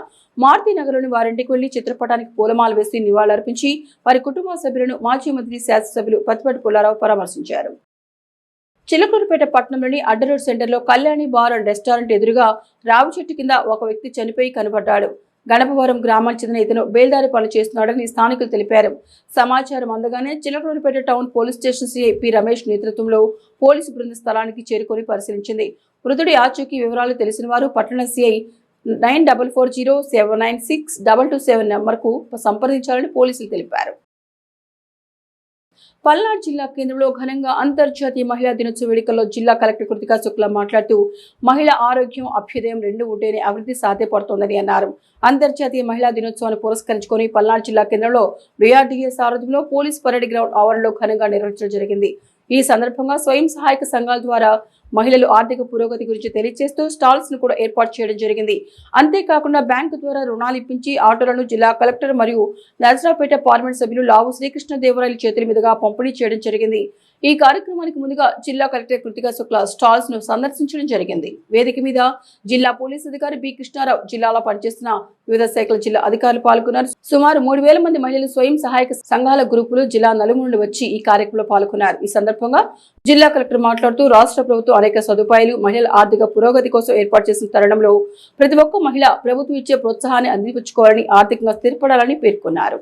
మారుతి నగర్లోని వారింటికి వెళ్లి చిత్రపటానికి పూలమాల వేసి నివాళులర్పించి వారి కుటుంబ సభ్యులను మాజీ మంత్రి శాసనసభ్యులు పత్తిపాటి పుల్లారావు పరామర్శించారు. చిలకలూరుపేట పట్టణంలోని అడ్డరోడ్ సెంటర్లో కళ్యాణి బార్ అండ్ రెస్టారెంట్ ఎదురుగా రావి చెట్టు కింద ఒక వ్యక్తి చనిపోయి కనబడ్డాడు. గణపవరం గ్రామానికి చెందిన ఇతను బేల్దారి పనులు చేస్తున్నాడని స్థానికులు తెలిపారు. సమాచారం అందగానే Chilakaluripet town police station CI P Ramesh నేతృత్వంలో పోలీసు బృందం స్థలానికి చేరుకొని పరిశీలించింది. మృతుడి ఆచూకీ వివరాలు తెలిసిన వారు పట్టణ సిఐ 9440796227 నంబర్కు సంప్రదించాలని పోలీసులు తెలిపారు. పల్నాడు జిల్లా కేంద్రంలో ఘనంగా అంతర్జాతీయ మహిళా దినోత్సవ వేడుకల్లో జిల్లా కలెక్టర్ కృతికా శుక్లా మాట్లాడుతూ మహిళా ఆరోగ్యం అభ్యుదయం రెండు ఉంటేనే అభివృద్ధి సాధ్యపడుతోందని అన్నారు. అంతర్జాతీయ మహిళా దినోత్సవాన్ని పురస్కరించుకొని పల్నాడు జిల్లా కేంద్రంలో డిఆర్డీఏ సారథ్యంలో పోలీస్ పరేడ్ గ్రౌండ్ ఆవరణలో ఘనంగా నిర్వహించడం జరిగింది. ఈ సందర్భంగా స్వయం సహాయక సంఘాల ద్వారా మహిళలు ఆర్థిక పురోగతి గురించి తెలియజేస్తూ స్టాల్స్ ను కూడా ఏర్పాటు చేయడం జరిగింది. అంతేకాకుండా బ్యాంకు ద్వారా రుణాలు ఇప్పించి ఆటోలను జిల్లా కలెక్టర్ మరియు నరసరావుపేట పార్లమెంట్ సభ్యులు లావు శ్రీకృష్ణదేవరాయల చేతుల మీదుగా పంపిణీ చేయడం జరిగింది. ఈ కార్యక్రమానికి ముందుగా జిల్లా కలెక్టర్ కృతికా శుక్లా స్టాల్స్ ను సందర్శించడం జరిగింది. వేదిక మీద జిల్లా పోలీస్ అధికారి బి కృష్ణారావు, జిల్లాలో పనిచేస్తున్న వివిధ శాఖల జిల్లా అధికారులు పాల్గొన్నారు. సుమారు 3000 మంది మహిళలు స్వయం సహాయక సంఘాల గ్రూపులు జిల్లా నలుమూలలు వచ్చి ఈ కార్యక్రమంలో పాల్గొన్నారు. ఈ సందర్భంగా జిల్లా కలెక్టర్ మాట్లాడుతూ రాష్ట్ర ప్రభుత్వం అనేక సదుపాయాలు మహిళల ఆర్థిక పురోగతి కోసం ఏర్పాటు చేసిన తరుణంలో ప్రతి ఒక్క మహిళ ప్రభుత్వం ఇచ్చే ప్రోత్సాహాన్ని అందిపుచ్చుకోవాలని, ఆర్థికంగా స్థిరపడాలని పేర్కొన్నారు.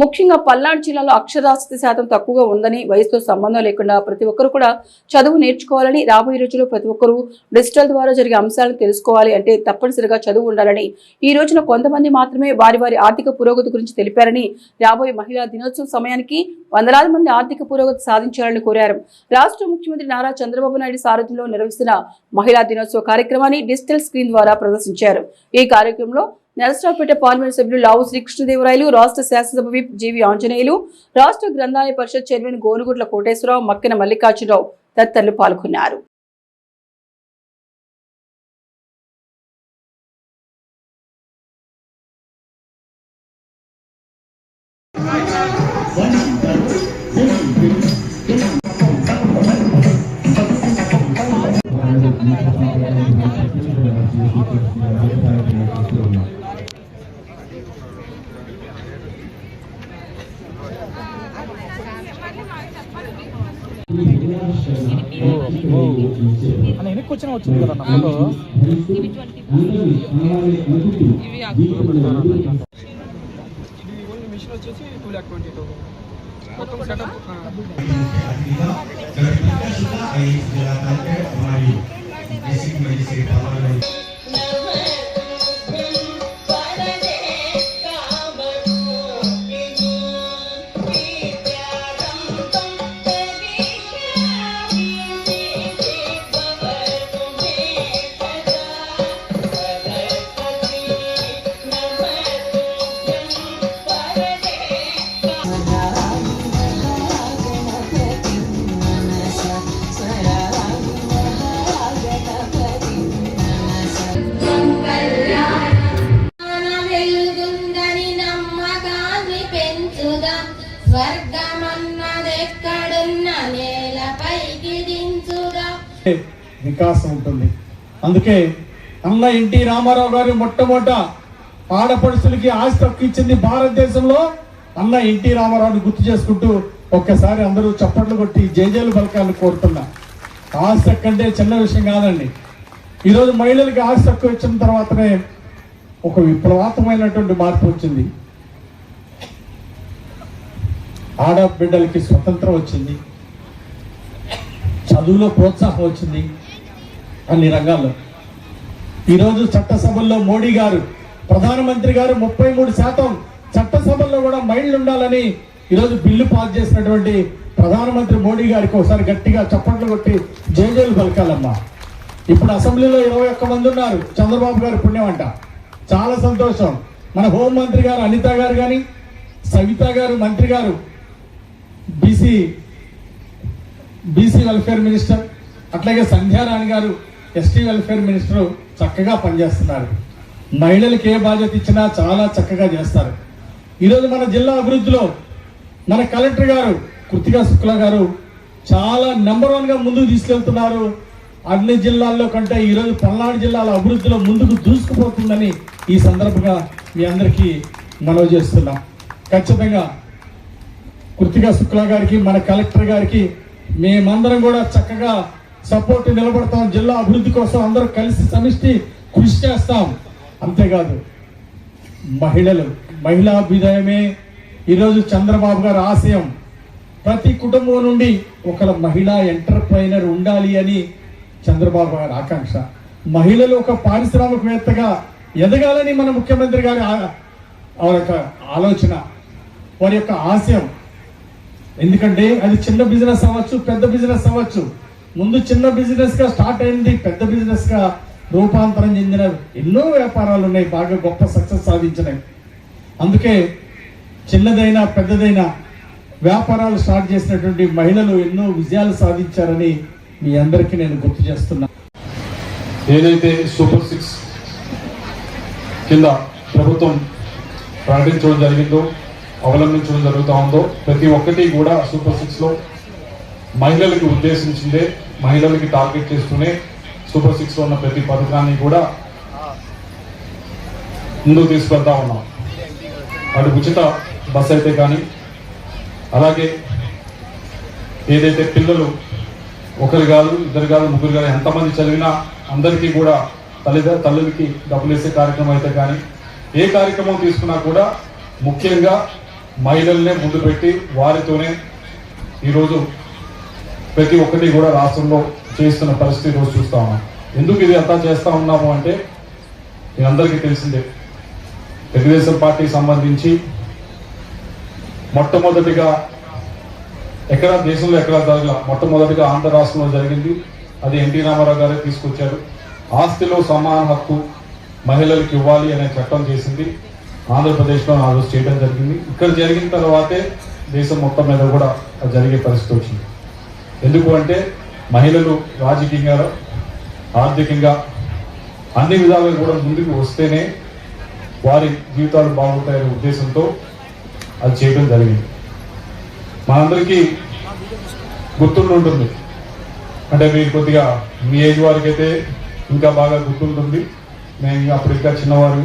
ముఖ్యంగా పల్నాడు జిల్లాలో అక్షరాస్యత శాతం తక్కువగా ఉందని, వయసుతో సంబంధం లేకుండా ప్రతి ఒక్కరు కూడా చదువు నేర్చుకోవాలని, రాబోయే రోజుల్లో ప్రతి ఒక్కరూ డిజిటల్ ద్వారా జరిగే అంశాలను తెలుసుకోవాలి అంటే తప్పనిసరిగా చదువు ఉండాలని, ఈ రోజున కొంతమంది మాత్రమే వారి వారి ఆర్థిక పురోగతి గురించి తెలిపారని, రాబోయే మహిళా దినోత్సవం సమయానికి వందలాది మంది ఆర్థిక పురోగతి సాధించాలని కోరారు. రాష్ట్ర ముఖ్యమంత్రి నారా చంద్రబాబు నాయుడు సారథ్యంలో నిర్వహిస్తున్న మహిళా దినోత్సవ కార్యక్రమాన్ని డిజిటల్ స్క్రీన్ ద్వారా ప్రదర్శించారు. ఈ కార్యక్రమంలో నరసరావుపేట పార్లమెంట్ సభ్యులు లావు శ్రీకృష్ణదేవరాయలు, రాష్ట్ర శాసనసభ విప్ జీవి ఆంజనేయులు, రాష్ట్ర గ్రంథాలయ పరిషత్ చైర్మన్ గోనుగుట్ల కోటేశ్వరరావు, మక్కెన మల్లికార్జునరావు తదితరులు పాల్గొన్నారు. వెనక్కి వచ్చిన వచ్చింది కదా ఫోటో. మిషన్ వచ్చేసి 2,22,000 మొత్తం సెటప్. వికాసం ఉంటుంది. అందుకే అన్న ఎన్టీ రామారావు గారు మొట్టమొదట ఆడపడుచులకి ఆస్తి హక్కు ఇచ్చింది భారతదేశంలో అన్న ఎన్టీ రామారావుని గుర్తు చేసుకుంటూ ఒక్కసారి అందరూ చప్పట్లు కొట్టి జేజేలు పలకాలను కోరుతున్నా. ఆస్తి హక్కు అంటే చిన్న విషయం కాదండి. ఈరోజు మహిళలకి ఆస్తి హక్కు ఇచ్చిన తర్వాతనే ఒక విప్లవాత్మకమైనటువంటి మార్పు వచ్చింది. ఆడబిడ్డలకి స్వతంత్రం వచ్చింది, చదువులో ప్రోత్సాహం వచ్చింది, అన్ని రంగాల్లో. ఈరోజు చట్టసభల్లో మోడీ గారు, ప్రధానమంత్రి గారు 33% చట్టసభల్లో కూడా మహిళలు ఉండాలని ఈరోజు బిల్లు పాస్ చేసినటువంటి ప్రధానమంత్రి మోడీ గారికి ఒకసారి గట్టిగా చప్పట్లు కొట్టి జేజేలు పలకాలమ్మా. ఇప్పుడు అసెంబ్లీలో 21 మంది ఉన్నారు. చంద్రబాబు గారు పుణ్యం అంట, చాలా సంతోషం. మన హోంమంత్రి గారు అనిత గారు కానీ, సవిత గారు మంత్రి గారు, బీసీ వెల్ఫేర్ మినిస్టర్, అట్లాగే సంధ్యారాణి గారు ఎస్టీ వెల్ఫేర్ మినిస్టర్ చక్కగా పనిచేస్తున్నారు. మహిళలకు ఏ బాధ్యత ఇచ్చినా చాలా చక్కగా చేస్తారు. ఈరోజు మన జిల్లా అభివృద్ధిలో మన కలెక్టర్ గారు కృతికా శుక్లా గారు చాలా నెంబర్ 1గా ముందుకు తీసుకెళ్తున్నారు. అన్ని జిల్లాల్లో కంటే ఈరోజు పల్నాడు జిల్లాల అభివృద్ధిలో ముందుకు దూసుకుపోతుందని ఈ సందర్భంగా మీ అందరికీ మనవి చేస్తున్నాం. ఖచ్చితంగా కృతికా శుక్లా గారికి, మన కలెక్టర్ గారికి మేమందరం కూడా చక్కగా సపోర్ట్ నిలబడతాం. జిల్లా అభివృద్ధి కోసం అందరూ కలిసి సమిష్టి కృషి చేస్తాం. అంతేకాదు మహిళాభ్యుదయమే ఈరోజు చంద్రబాబు గారి ఆశయం. ప్రతి కుటుంబం నుండి ఒక మహిళా ఎంటర్ప్రైనర్ ఉండాలి అని చంద్రబాబు గారి ఆకాంక్ష. మహిళలు ఒక పారిశ్రామికవేత్తగా ఎదగాలని మన ముఖ్యమంత్రి గారి వారి యొక్క ఆలోచన, వారి యొక్క ఆశయం. ఎందుకంటే అది చిన్న బిజినెస్ అవ్వచ్చు, పెద్ద బిజినెస్ అవ్వచ్చు. ముందు చిన్న బిజినెస్గా స్టార్ట్ అయింది, పెద్ద బిజినెస్గా రూపాంతరం చెందిన ఎన్నో వ్యాపారాలు ఉన్నాయి, బాగా గొప్ప సక్సెస్ సాధించినవి. అందుకే చిన్నదైనా పెద్దదైనా వ్యాపారాలు స్టార్ట్ చేసినటువంటి మహిళలు ఎన్నో విజయాలు సాధించారని మీ అందరికీ నేను గుర్తు చేస్తున్నా. ఏదైతే సూపర్ 6 కింద ప్రభుత్వం ప్రకటించడం జరిగిందో, అవలంబించడం జరుగుతూ ఉందో, ప్రతి ఒక్కటి కూడా సూపర్ 6లో మహిళలకు ఉద్దేశించిందే, మహిళలకి టార్గెట్ చేస్తూనే సూపర్ 6లో ఉన్న ప్రతి పథకాన్ని కూడా ముందుకు తీసుకెళ్తా ఉన్నాం. అటు ఉచిత బస్ అయితే కానీ, అలాగే ఏదైతే పిల్లలు ఒకరు కాదు, ఇద్దరు కాదు, ముగ్గురు కాదు, ఎంతమంది చదివినా అందరికీ కూడా తల్లులకి డబ్బులు వేసే కార్యక్రమం అయితే కానీ, ఏ కార్యక్రమం తీసుకున్నా కూడా ముఖ్యంగా మహిళలనే ముందు పెట్టి వారితోనే ఈరోజు ప్రతి ఒక్కటి కూడా రాష్ట్రంలో చేస్తున్న పరిస్థితి రోజు చూస్తా ఉన్నాం. ఎందుకు ఇది అంతా చేస్తూ ఉన్నాము అంటే మీ అందరికీ తెలిసిందే, తెలుగుదేశం పార్టీకి సంబంధించి మొట్టమొదటిగా ఎక్కడ దేశంలో ఎక్కడ జరగల, మొట్టమొదటిగా ఆంధ్ర రాష్ట్రంలో జరిగింది. అది ఎన్టీ రామారావు గారే తీసుకొచ్చారు. ఆస్తిలో సమాన హక్కు మహిళలకు ఇవ్వాలి అనే చట్టం చేసింది ఆంధ్రప్రదేశ్లో ఆ రోజు చేయడం జరిగింది. ఇక్కడ జరిగిన తర్వాతే దేశం మొత్తం మీద కూడా అది జరిగే పరిస్థితి వచ్చింది. ఎందుకు అంటే మహిళలు రాజకీయంగా, ఆర్థికంగా అన్ని విధాలుగా కూడా ముందుకు వస్తేనే వారి జీవితాలు బాగుంటాయనే ఉద్దేశంతో అది చేయడం జరిగింది. మనందరికీ గుర్తుంటుంది, అంటే మీరు కొద్దిగా మీ ఏజ్ వారికి అయితే ఇంకా బాగా గుర్తుంటుంది. మేము అప్పుడు ఇంకా చిన్నవారు.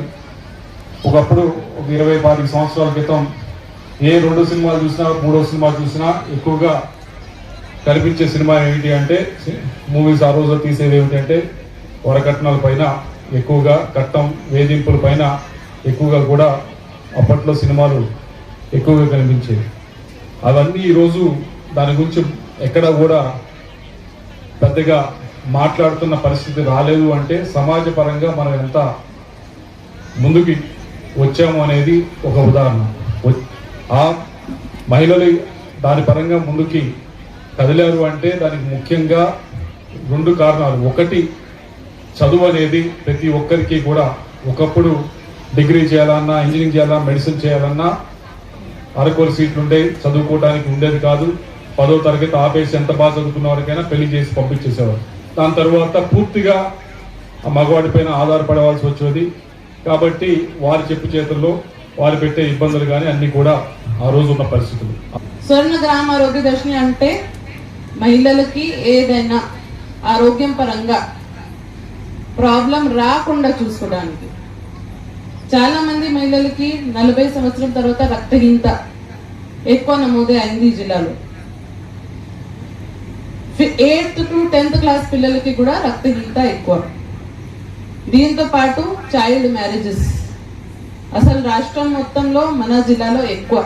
ఒకప్పుడు ఒక 20-25 సంవత్సరాల క్రితం ఏ 2 సినిమాలు చూసినా, 3వ సినిమా చూసినా ఎక్కువగా కనిపించే సినిమా ఏమిటి అంటే, మూవీస్ ఆ రోజు తీసేది ఏమిటంటే వరకట్నాల పైన ఎక్కువగా, కట్నం వేధింపుల పైన ఎక్కువగా కూడా అప్పట్లో సినిమాలు ఎక్కువగా కనిపించేవి. అవన్నీ ఈరోజు దాని గురించి ఎక్కడ కూడా పెద్దగా మాట్లాడుతున్న పరిస్థితి రాలేదు. అంటే సమాజపరంగా మనం ఎంత ముందుకి వచ్చాము అనేది ఒక ఉదాహరణ. ఆ మహిళలు దాని పరంగా ముందుకి కదిలారు అంటే దానికి ముఖ్యంగా 2 కారణాలు. ఒకటి, చదువు అనేది ప్రతి ఒక్కరికి కూడా, ఒకప్పుడు డిగ్రీ చేయాలన్నా, ఇంజనీరింగ్ చేయాలన్నా, మెడిసిన్ చేయాలన్నా అరకొర సీట్లు ఉండేవి, చదువుకోవడానికి ఉండేది కాదు. 10వ తరగతి ఆపేసి ఎంత బాగా చదువుకున్న వారికైనా పెళ్లి చేసి పంపించేసేవారు. దాని తర్వాత పూర్తిగా మగవాడి పైన ఆధారపడవలసి వచ్చేది. కాబట్టి వారి చెప్పు చేతుల్లో వారు పెట్టే ఇబ్బందులు కానీ అన్ని కూడా ఆ రోజు ఉన్న పరిస్థితులు. స్వర్ణ గ్రామ ఆరోగ్య దర్శిని అంటే మహిళలకి ఏదైనా ఆరోగ్యం పరంగా ప్రాబ్లం రాకుండా చూసుకోవడానికి. చాలా మంది మహిళలకి 40 సంవత్సరం తర్వాత రక్తహీనత ఎక్కువ నమోదే అయింది ఈ జిల్లాలో. 8th to 10th క్లాస్ పిల్లలకి కూడా రక్తహీనత ఎక్కువ. దీంతో పాటు చైల్డ్ మ్యారేజెస్ అసలు రాష్ట్రం మొత్తంలో మన జిల్లాలో ఎక్కువ.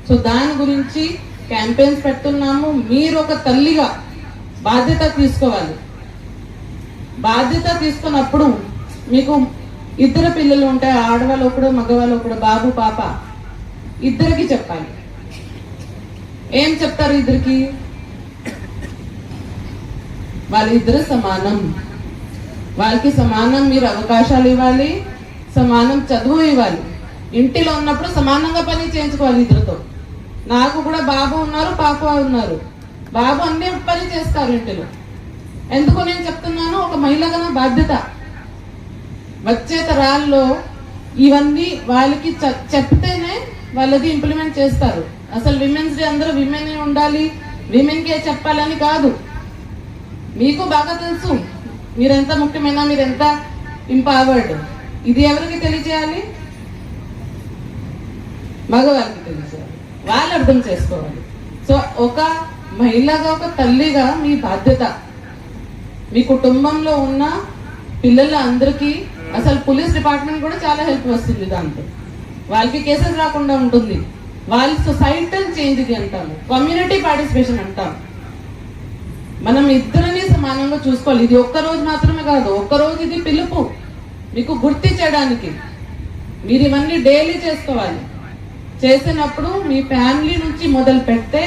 సో దాని గురించి క్యాంపెయిన్స్ పెడుతున్నాము. మీరు ఒక తల్లిగా బాధ్యత తీసుకోవాలి. బాధ్యత తీసుకున్నప్పుడు మీకు 2 పిల్లలు ఉంటాయి, ఆడవాళ్ళు ఒకడు, మగవాళ్ళు ఒకడు, బాబు పాప, ఇద్దరికి చెప్పాలి. ఏం చెప్తారు ఇద్దరికి? వాళ్ళిద్దరు సమానం, వాళ్ళకి సమానం మీరు అవకాశాలు ఇవ్వాలి, సమానం చదువు ఇవ్వాలి. ఇంటిలో ఉన్నప్పుడు సమానంగా పని చేయించుకోవాలి ఇద్దరితో. నాకు కూడా బాబు ఉన్నారు, పాప ఉన్నారు. బాబు అన్ని పని చేస్తారు ఇంటిలో. ఎందుకు నేను చెప్తున్నాను, ఒక మహిళగా నా బాధ్యత. వచ్చే తరాల్లో ఇవన్నీ వాళ్ళకి చెప్తేనే వాళ్ళది ఇంప్లిమెంట్ చేస్తారు. అసలు విమెన్స్ డే అందరూ విమెన్ ఉండాలి, విమెన్కే చెప్పాలని కాదు. మీకు బాగా తెలుసు మీరెంత ముఖ్యమైన, మీరెంత ఇంపవర్డ్. ఇది ఎవరికి తెలియజేయాలి? మగవాళ్ళకి తెలియజేయాలి, వాళ్ళు అర్థం చేసుకోవాలి. సో ఒక మహిళగా, ఒక తల్లిగా మీ బాధ్యత, మీ కుటుంబంలో ఉన్న పిల్లల అందరికీ, అసలు పోలీస్ డిపార్ట్మెంట్ కూడా చాలా హెల్ప్ వస్తుంది దాంతో. వాళ్ళకి కేసెస్ రాకుండా ఉంటుంది. వాళ్ళ సొసైటల్ చేంజ్ ఇది అంటాము, కమ్యూనిటీ పార్టిసిపేషన్ అంటాం. మనం ఇద్దరిని సమానంగా చూసుకోవాలి. ఇది ఒక్కరోజు మాత్రమే కాదు, ఒక్కరోజు ఇది పిలుపు మీకు గుర్తించడానికి. మీరు ఇవన్నీ డైలీ చేసుకోవాలి. చేసినప్పుడు మీ ఫ్యామిలీ నుంచి మొదలు పెడితే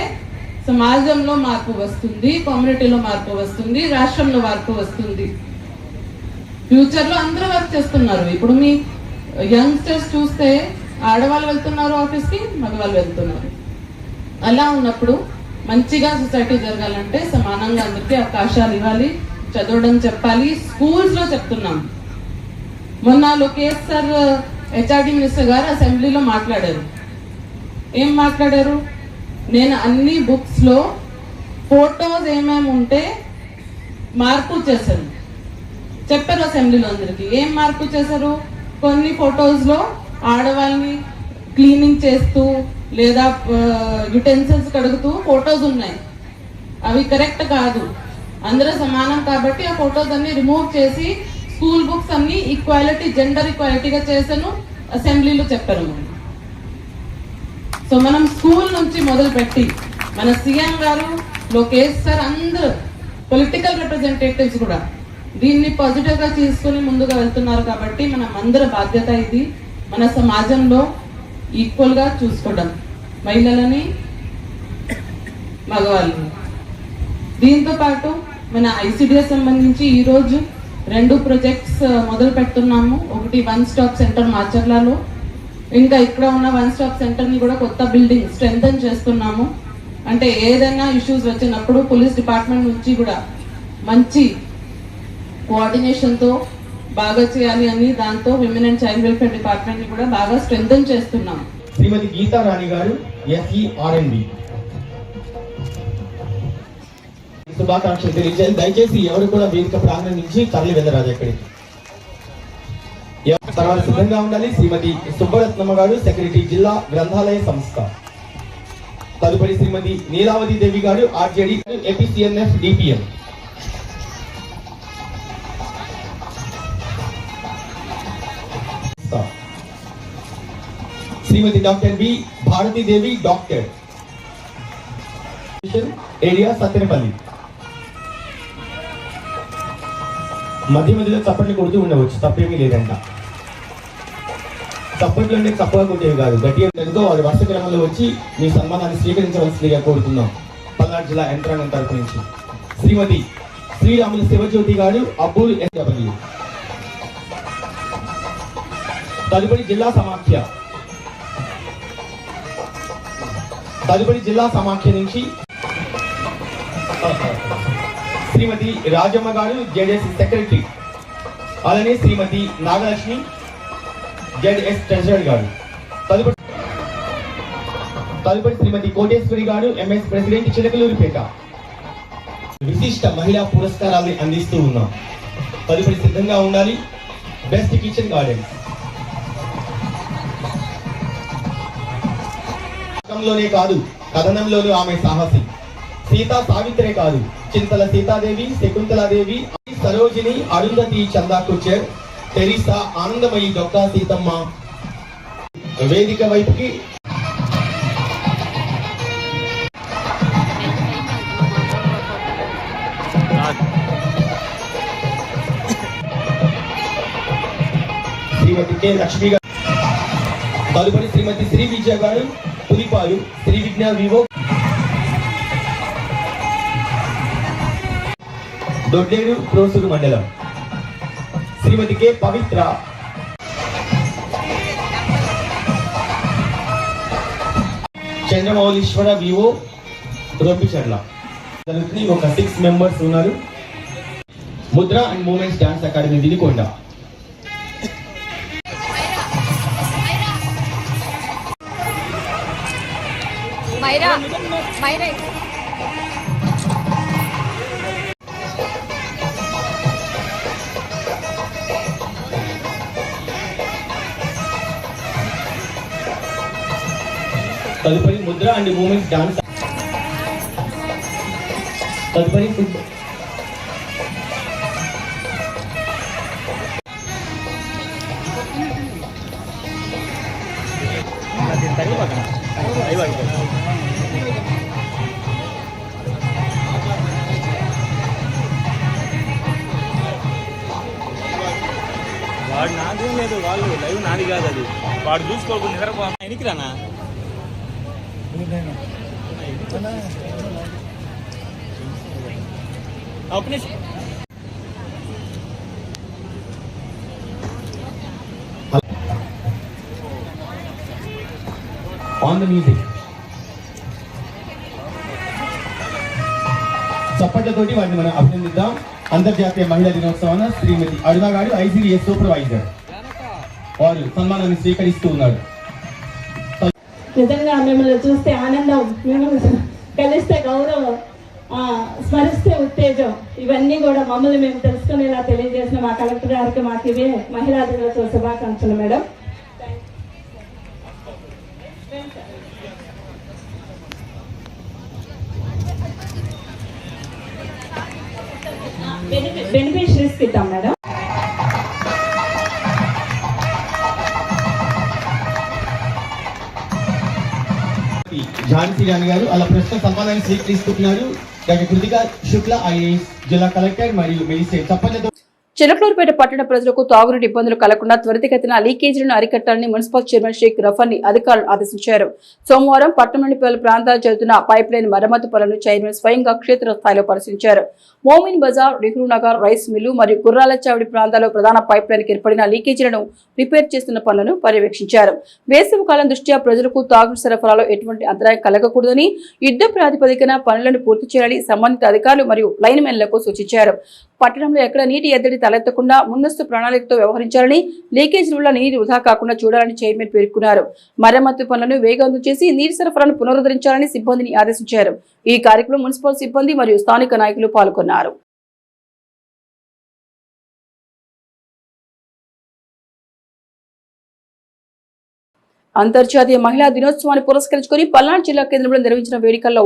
సమాజంలో మార్పు వస్తుంది, కమ్యూనిటీలో మార్పు వస్తుంది, రాష్ట్రంలో మార్పు వస్తుంది. ఫ్యూచర్లో అందరూ వర్క్ చేస్తున్నారు. ఇప్పుడు మీ యంగ్స్టర్స్ చూస్తే ఆడవాళ్ళు వెళ్తున్నారు ఆఫీస్కి, మగవాళ్ళు వెళ్తున్నారు. అలా ఉన్నప్పుడు మంచిగా సొసైటీ జరగాలంటే సమానంగా అందరికీ అవకాశాలు ఇవ్వాలి, చదవడం చెప్పాలి. స్కూల్స్లో చెప్తున్నాం. మొన్న లోకేష్ సార్ హెచ్ఆర్డి మినిస్టర్ గారు అసెంబ్లీలో మాట్లాడారు. ఏం మాట్లాడారు? నేను అన్ని బుక్స్లో ఫోటోస్ ఏమేమి ఉంటే మార్పు చేశాను చెప్పారు అసెంబ్లీలో అందరికి. ఏం మార్పు చేశారు? కొన్ని ఫొటోస్లో ఆడవాళ్ళని క్లీనింగ్ చేస్తూ లేదా యుటెన్సిల్స్ కడుగుతూ ఫొటోస్ ఉన్నాయి. అవి కరెక్ట్ కాదు. అందరూ సమానం కాబట్టి ఆ ఫొటోస్ అన్ని రిమూవ్ చేసి స్కూల్ బుక్స్ అన్ని ఈక్వాలిటీ, జెండర్ ఈక్వాలిటీగా చేశాను అసెంబ్లీలో చెప్పారు. సో మనం స్కూల్ నుంచి మొదలు పెట్టి మన సీఎం గారు, లోకేష్ సార్, అందరూ పొలిటికల్ రిప్రజెంటేటివ్స్ కూడా దీన్ని పాజిటివ్ గా తీసుకుని ముందుగా వెళ్తున్నారు. కాబట్టి మనం అందరి బాధ్యత ఇది. మన సమాజంలో ఈక్వల్ గా చూసుకోవడం, మహిళలని, మగవాళ్ళని. దీంతో పాటు మన ఐసిడిఎస్ సంబంధించి ఈరోజు 2 ప్రాజెక్ట్స్ మొదలు పెడుతున్నాము. ఒకటి 1 స్టాప్ సెంటర్ మాచర్లలో, ఇంకా ఇక్కడ ఉన్న 1 స్టాప్ సెంటర్ని కూడా కొత్త బిల్డింగ్ స్ట్రెంథన్ చేస్తున్నాము. అంటే ఏదైనా ఇష్యూస్ వచ్చినప్పుడు పోలీస్ డిపార్ట్మెంట్ నుంచి కూడా మంచి కోఆర్డినేషన్తో బాగా చేయాలి అని దాంతో విమెన్ అండ్ చైల్డ్ వెల్ఫేర్ డిపార్ట్మెంట్ని కూడా బాగా స్ట్రెంథన్ చేస్తున్నాం. శ్రీమతి గీతా రాణి గారు, SERNB. శుభాకాంక్షలు తెలియజేయాలి. దయచేసి ఎవరు కూడా వేదిక ప్రాంగణం నుంచి తరలి వెళ్ళరాదు ఎక్కడికి. తర్వాత సిద్ధంగా ఉండాలి. శ్రీమతి సుబ్బరత్నమ్మ గారు, సెక్రటరీ, జిల్లా గ్రంథాలయ సంస్థ. తదుపరి శ్రీమతి నీలావతి దేవి గారు, RJD, APCNF DPM. Srimati doctor B Bharatidevi, doctor, area Sattenapalli. మధ్య మధ్యలో చప్పట్లు కొడుతూ ఉండవచ్చు, తప్పేమీ లేదంట. చప్పట్లు అంటే చప్పగా కొట్టేవి కాదు, గట్టిగా కనుక వారి వరుస క్రమంలో వచ్చి మీ సన్మానాన్ని స్వీకరించవలసిందిగా కోరుతున్నాం పల్నాడు జిల్లా యంత్రాంగం తరపు నుంచి. శ్రీమతి శ్రీరాములు శివజ్యోతి గారు, అబ్బూరు SW. తదుపరి జిల్లా సమాఖ్య నుంచి శ్రీమతి రాజమ్మ గారు, JDS సెక్రటరీ. అలానే శ్రీమతి నాగలక్ష్మి, ZS ట్రెజరర్ గారు. తదుపరి శ్రీమతి కోటేశ్వరి గారు, MS ప్రెసిడెంట్, చిలకలూరిపేట. విశిష్ట మహిళా పురస్కారాన్ని అందిస్తూ ఉన్నాం. తదుపరి సిద్ధంగా ఉండాలి. Best kitchen garden. లోనే కాదు, కథనంలోనూ ఆమె సాహసి. సీతా సావిత్రే కాదు, చింతల సీతాదేవి, శకుంతలాదేవి, సరోజిని, అరుంధతి, చందా కుచ్చర్, తెరీసా, ఆనందమయి, డొక్కా సీతమ్మ. వేదిక వైపుకి శ్రీమతి K లక్ష్మి గారు. తదుపరి శ్రీమతి శ్రీ విజయ గారు, పులిపాలు, శ్రీ విజ్ఞ వివో, దొడ్డేరు, ప్రోసూరు మండలం. శ్రీమతి K పవిత్ర. చంద్రమౌళీశ్వర వివో, రొంపిచర్ల. ఒక 6 మెంబర్స్ ఉన్నారు. Mudra and moments dance academy, Vinukonda. తదుపరి ముద్ర అండ్ మూమెంట్స్ డాన్స్, తదుపరి ఫుట్బాల్. వాడు నాదేం లేదు, వాళ్ళు లైవ్ నాది కాదు, అది వాడు చూసుకోకుండా నిద్రపో ఎనికిరానా ఆన్ ద మ్యూజిక్. చప్పట్లతోటి వారిని మనం అభినందిద్దాం. అంతర్జాతీయ మహిళా దినోత్సవాన శ్రీమతి అరుణ గారు ICDS సూపర్వైజర్ వారు సన్మానాన్ని స్వీకరిస్తూ ఉన్నారు. నిజంగా మిమ్మల్ని చూస్తే ఆనందం, మిమ్మల్ని కలిస్తే గౌరవం, స్మరిస్తే ఉత్తేజం, ఇవన్నీ కూడా మమ్మల్ని మేము తెలుసుకునేలా తెలియజేసిన మా కలెక్టర్ గారికి మాకు ఇవే మహిళా దినోత్సవ శుభాకాంక్షలు మేడం. బెనిఫిషరీస్ ఇద్దాం మేడం. ఝాన్సీ రాణి గారు అలా ప్రస్తుత సన్మానాన్ని స్వీకరిస్తున్నారు. డాక్టర్ కృతికా శుక్లా IAS జిల్లా కలెక్టర్ మరియు మెజిస్ట్రేట్. చప్పట్లతో చిలకలూరుపేట పట్టణ ప్రజలకు తాగునీటి ఇబ్బందులు కలగకుండా త్వరితగతిన లీకేజీలను అరికట్టాలని మున్సిపల్ చైర్మన్ షేక్ రఫాని అధికారులను ఆదేశించారు. సోమవారం పట్టణంలోని పలు ప్రాంతాలు జరుగుతున్న పైప్ లైన్ మరమ్మతు పనులను చైర్మన్ స్వయంగా క్షేత్ర స్థాయిలో పరిశీలించారు. మోమిన్ బజార్, నెహ్రూ నగర్, రైస్ మిల్లు మరియు గుర్రాల చావిడి ప్రాంతాల్లో ప్రధాన పైప్ లైన్ ఏర్పడిన లీకేజీలను రిపేర్ చేస్తున్న పనులను పర్యవేక్షించారు. వేసవి కాలం దృష్ట్యా ప్రజలకు తాగునీటి సరఫరాలో ఎటువంటి అంతరాయం కలగకూడదని యుద్ధ ప్రాతిపదికన పనులను పూర్తి చేయాలని సంబంధిత అధికారులు మరియు లైన్ మెన్లకు సూచించారు. పట్టణంలో ఎక్కడ నీటి ఎద్దడి తలెత్తకుండా ముందస్తు ప్రణాళికతో వ్యవహరించాలని, లీకేజీల వల్ల నీరు వృధా కాకుండా చూడాలని చైర్మన్ పేర్కొన్నారు. మరమ్మతు పనులను వేగవంతం చేసి నీటి సరఫరాను పునరుద్ధరించాలని సిబ్బందిని ఆదేశించారు. ఈ కార్యక్రమంలో మున్సిపల్ సిబ్బంది మరియు స్థానిక నాయకులు పాల్గొన్నారు. అంతర్జాతీయ మహిళా దినోత్సవాన్ని పురస్కరించుకుని పల్నాడు జిల్లా కేంద్రంలో నిర్వహించిన వేడుకల్లో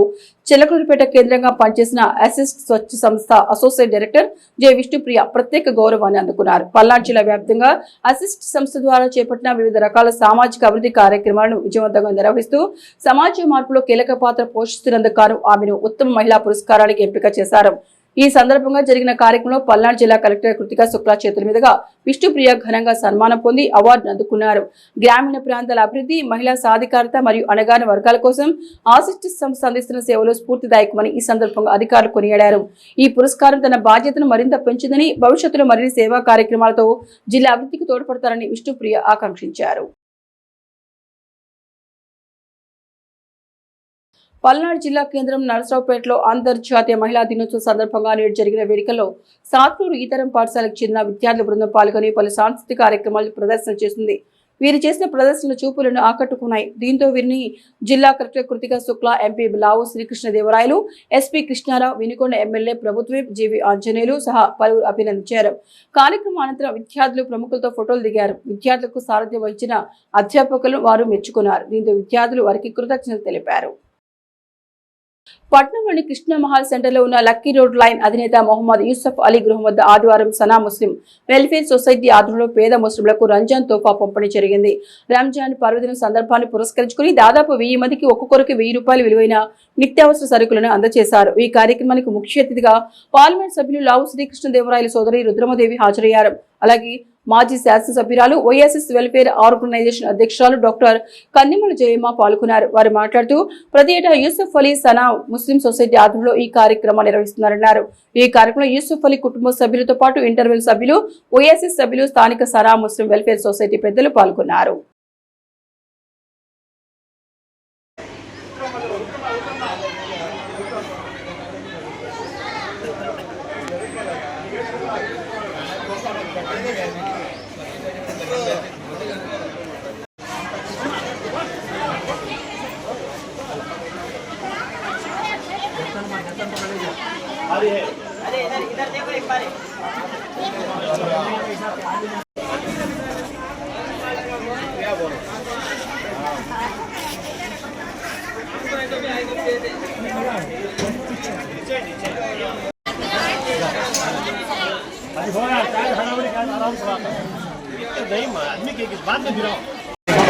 చిలకలూరుపేట కేంద్రంగా పనిచేసిన అసిస్ట్ స్వచ్ఛ సంస్థ అసోసియేట్ డైరెక్టర్ జె విష్ణుప్రియ ప్రత్యేక గౌరవాన్ని అందుకున్నారు. పల్నాడు జిల్లా వ్యాప్తంగా అసిస్ట్ సంస్థ ద్వారా చేపట్టిన వివిధ రకాల సామాజిక అభివృద్ధి కార్యక్రమాలను విజయవంతంగా నిర్వహిస్తూ సమాజ మార్పులో కీలక పాత్ర పోషిస్తున్నందుకు గాను ఆమెను ఉత్తమ మహిళా పురస్కారానికి ఎంపిక చేశారు. ఈ సందర్భంగా జరిగిన కార్యక్రమంలో పల్నాడు జిల్లా కలెక్టర్ కృతికా శుక్లా చేతుల మీదుగా విష్ణుప్రియ ఘనంగా సన్మానం పొంది అవార్డును అందుకున్నారు. గ్రామీణ ప్రాంతాల అభివృద్ధి, మహిళా సాధికారత మరియు అణగారిన వర్గాల కోసం ఆసిస్ట్ సంస్థ అందిస్తున్న సేవలు స్ఫూర్తిదాయకమని ఈ సందర్భంగా అధికారులు కొనియాడారు. ఈ పురస్కారం తన బాధ్యతను మరింత పెంచిందని, భవిష్యత్తులో మరిన్ని సేవా కార్యక్రమాలతో జిల్లా అభివృద్ధికి తోడ్పడతారని విష్ణుప్రియ ఆకాంక్షించారు. పల్నాడు జిల్లా కేంద్రం నరసరావుపేటలో అంతర్జాతీయ మహిళా దినోత్సవం సందర్భంగా నేడు జరిగిన వేడుకల్లో సాత్నూరు ఈతరం పాఠశాలకు చెందిన విద్యార్థుల బృందం పాల్గొని పలు సాంస్కృతిక కార్యక్రమాలు ప్రదర్శన చేసింది. వీరు చేసిన ప్రదర్శనల చూపులను ఆకట్టుకున్నాయి. దీంతో వీరిని జిల్లా కలెక్టర్ కృతికా శుక్లా, ఎంపీ లావు శ్రీకృష్ణదేవరాయలు, ఎస్పీ కృష్ణారావు, వినుకొండ ఎమ్మెల్యే ప్రభుత్వం జీవి ఆంజనేయులు సహా పలువురు అభినందించారు. కార్యక్రమం అనంతరం విద్యార్థులు ప్రముఖులతో ఫోటోలు దిగారు. విద్యార్థులకు సారథ్యం వహించిన అధ్యాపకులను వారు మెచ్చుకున్నారు. దీంతో విద్యార్థులు వారికి కృతజ్ఞతలు తెలిపారు. పట్నంలోని కృష్ణమహల్ సెంటర్లో ఉన్న లక్కీ రోడ్ లైన్ అధినేత మొహమ్మద్ యూసఫ్ అలీ గృహం వద్ద ఆదివారం సనా ముస్లిం వెల్ఫేర్ సొసైటీ ఆధ్వర్యంలో పేద ముస్లింలకు రంజాన్ తోఫా పంపిణీ జరిగింది. రంజాన్ పర్వదినం సందర్భాన్ని పురస్కరించుకుని దాదాపు 1000 మందికి ఒక్కొక్కరికి 1000 రూపాయల విలువైన నిత్యావసర సరుకులను అందజేశారు. ఈ కార్యక్రమానికి ముఖ్య అతిథిగా పార్లమెంట్ సభ్యులు లావు శ్రీకృష్ణదేవరాయలు సోదరి రుద్రమదేవి హాజరయ్యారు. అలాగే మాజీ శాసనసభ్యురాలు, ఓఎస్ఎస్ వెల్ఫేర్ ఆర్గనైజేషన్ అధ్యక్షురాలు డాక్టర్ కన్నిమల జయమ్మ పాల్గొన్నారు. వారు మాట్లాడుతూ ప్రతి ఏటా యూసఫ్ అలీ సనా ముస్లిం సొసైటీ ఆధ్వర్యంలో ఈ కార్యక్రమాన్ని నిర్వహిస్తున్నారన్నారు. ఈ కార్యక్రమంలో యూసఫ్ అలీ కుటుంబ సభ్యులతో పాటు ఇంటర్వెల్ సభ్యులు, ఓఎస్ఎస్ సభ్యులు, స్థానిక సనా ముస్లిం వెల్ఫేర్ సొసైటీ పెద్దలు పాల్గొన్నారు.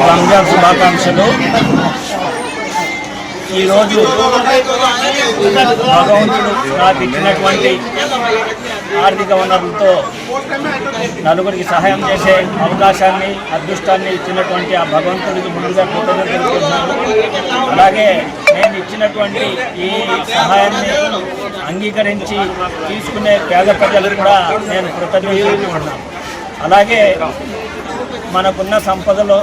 రంజాన్ శుభాకాంక్షలు. ఈరోజు భగవంతుడు నాకు ఇచ్చినటువంటి ఆర్థిక వనరులతో నలుగురికి సహాయం చేసే అవకాశాన్ని, అదృష్టాన్ని ఇచ్చినటువంటి ఆ భగవంతుడికి ముందుగా కృతజ్ఞతలు తెలుపుతున్నాను. అలాగే నేను ఇచ్చినటువంటి ఈ సహాయాన్ని అంగీకరించి తీసుకునే పేద ప్రజలకు కూడా నేను కృతజ్ఞతలు తెలుపుతున్నాను. అలాగే మనకున్న సంపదలో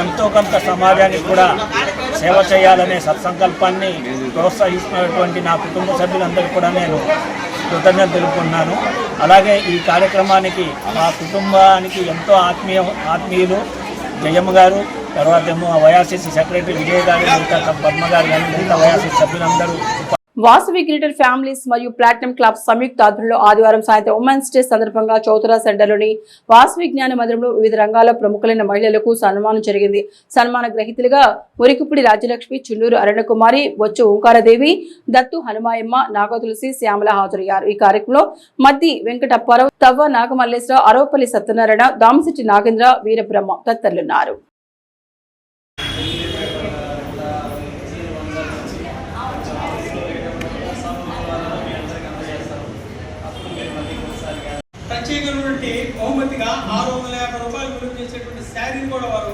ఎంతో కొంత సమాజానికి కూడా సేవ చేయాలనే సత్సంకల్పాన్ని ప్రోత్సహిస్తున్నటువంటి నా కుటుంబ సభ్యులందరికీ కూడా నేను కృతజ్ఞతలు తెలుపుకున్నాను. అలాగే ఈ కార్యక్రమానికి మా కుటుంబానికి ఎంతో ఆత్మీయులు జయమ్మ గారు, తర్వాత ఏమో వైఆర్సీసీ సెక్రటరీ విజయ్ గారు, మిగతా పద్మ గారు కానీ మిగతా వైఆర్సీసీ సభ్యులందరూ. వాసవి గ్రేటర్ ఫ్యామిలీస్ మరియు ప్లాటినం క్లబ్ సంయుక్త ఆధ్వర్యంలో ఆదివారం సాయంత్రం ఉమెన్స్ డే సందర్భంగా చౌతురా సెంటర్లోని వాసవి జ్ఞాన మందిరంలో వివిధ రంగాల్లో ప్రముఖులైన మహిళలకు సన్మానం జరిగింది. సన్మాన గ్రహీతలుగా మురికిపుడి రాజ్యలక్ష్మి, చుండూరు అరణ్యకుమారి, బొచ్చు ఓంకారదేవి, దత్తు హనుమాయమ్మ, నాగతులసి, శ్యామల హాజరయ్యారు. ఈ కార్యక్రమంలో మద్ది వెంకటప్పారావు, తవ్వ నాగమల్లేశ్వరరావు, అరవపల్లి సత్యనారాయణ, దామశెట్టి నాగేంద్ర, వీరబ్రహ్మ తదితరులున్నారు. ప్రత్యేకమైనటువంటి బహుమతిగా 650 రూపాయలు విలువ చేసేటువంటి శారీని కూడా వారు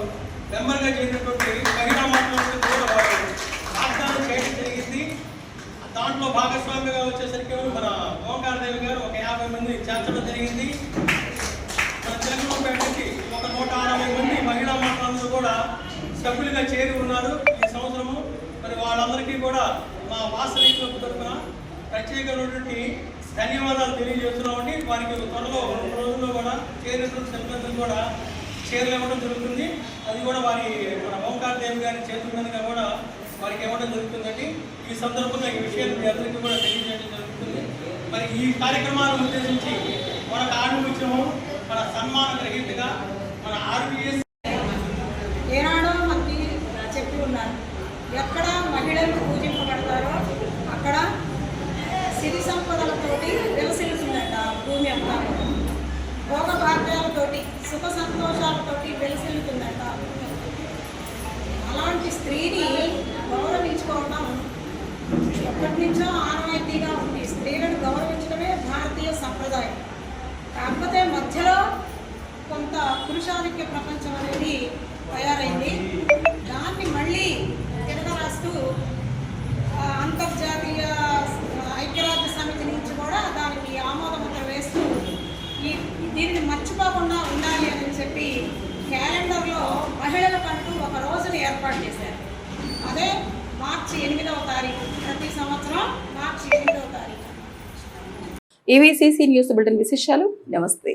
మెంబర్గా చేసినటువంటి మహిళా మండలి కూడా వారు వాగ్దానం చేయడం జరిగింది. దాంట్లో భాగస్వామిగా వచ్చేసరికి మన ఓంకారదేవి గారు ఒక 50 మంది చేర్చడం జరిగింది. మన తెలుగుపేటకి ఒక 160 మంది మహిళా మండలంలో కూడా సభ్యులుగా చేరి ఉన్నారు ఈ సంవత్సరము. మరి వాళ్ళందరికీ కూడా మా వాసవి క్లబ్ తరఫున ప్రత్యేకమైనటువంటి ధన్యవాదాలు తెలియజేస్తున్నామండి. వారికి త్వరలో 2 రోజుల్లో కూడా చేరినటువంటి సభ్యులందరూ కూడా షేర్లు ఇవ్వడం జరుగుతుంది. అది కూడా వారి మన ఓంకారదేవి గారి చేతుల మీదుగా కూడా వారికి ఇవ్వడం జరుగుతుందండి. ఈ సందర్భంగా ఈ విషయాన్ని మీ అందరికీ కూడా తెలియజేయడం జరుగుతుంది. మరి ఈ కార్యక్రమాలను ఉద్దేశించి మనకు ఆడిపించము మన సన్మాన గ్రహీతగా మన ఆర్బీఎస్ ఏనాడో మనకి చెప్పి ఉన్నారు, ఎక్కడ మహిళలు పూజింపబడతారో అక్కడ సిరి సంపదలతోటి వెలసిల్లుతుందట భూమి అంతా, భోగ భాగ్యాలతోటి సుఖ సంతోషాలతోటి వెలసిల్లుతుందట. అలాంటి స్త్రీని గౌరవించుకోవడం ఎప్పటి నుంచో ఆనవాయితీగా ఉంది. స్త్రీలను గౌరవించడమే భారతీయ సంప్రదాయం. కాకపోతే మధ్యలో కొంత పురుషాధిక్య ప్రపంచం అనేది తయారైంది. దాన్ని మళ్ళీ తిరగరాస్తూ అంతర్జాతీయ ఐక్యరాజ్య సమితి నుంచి కూడా దానికి ఆమోదముద్ర వేస్తూ దీనిని మర్చిపోకుండా ఉండాలి అని చెప్పి క్యాలెండర్లో మహిళలకంటూ ఒక రోజును ఏర్పాటు చేశారు. అదే మార్చి 8వ తారీఖు, ప్రతి సంవత్సరం మార్చి 8వ తారీఖు. ఈవీసీసీ న్యూస్ బులెటిన్ విశేషాలు. నమస్తే.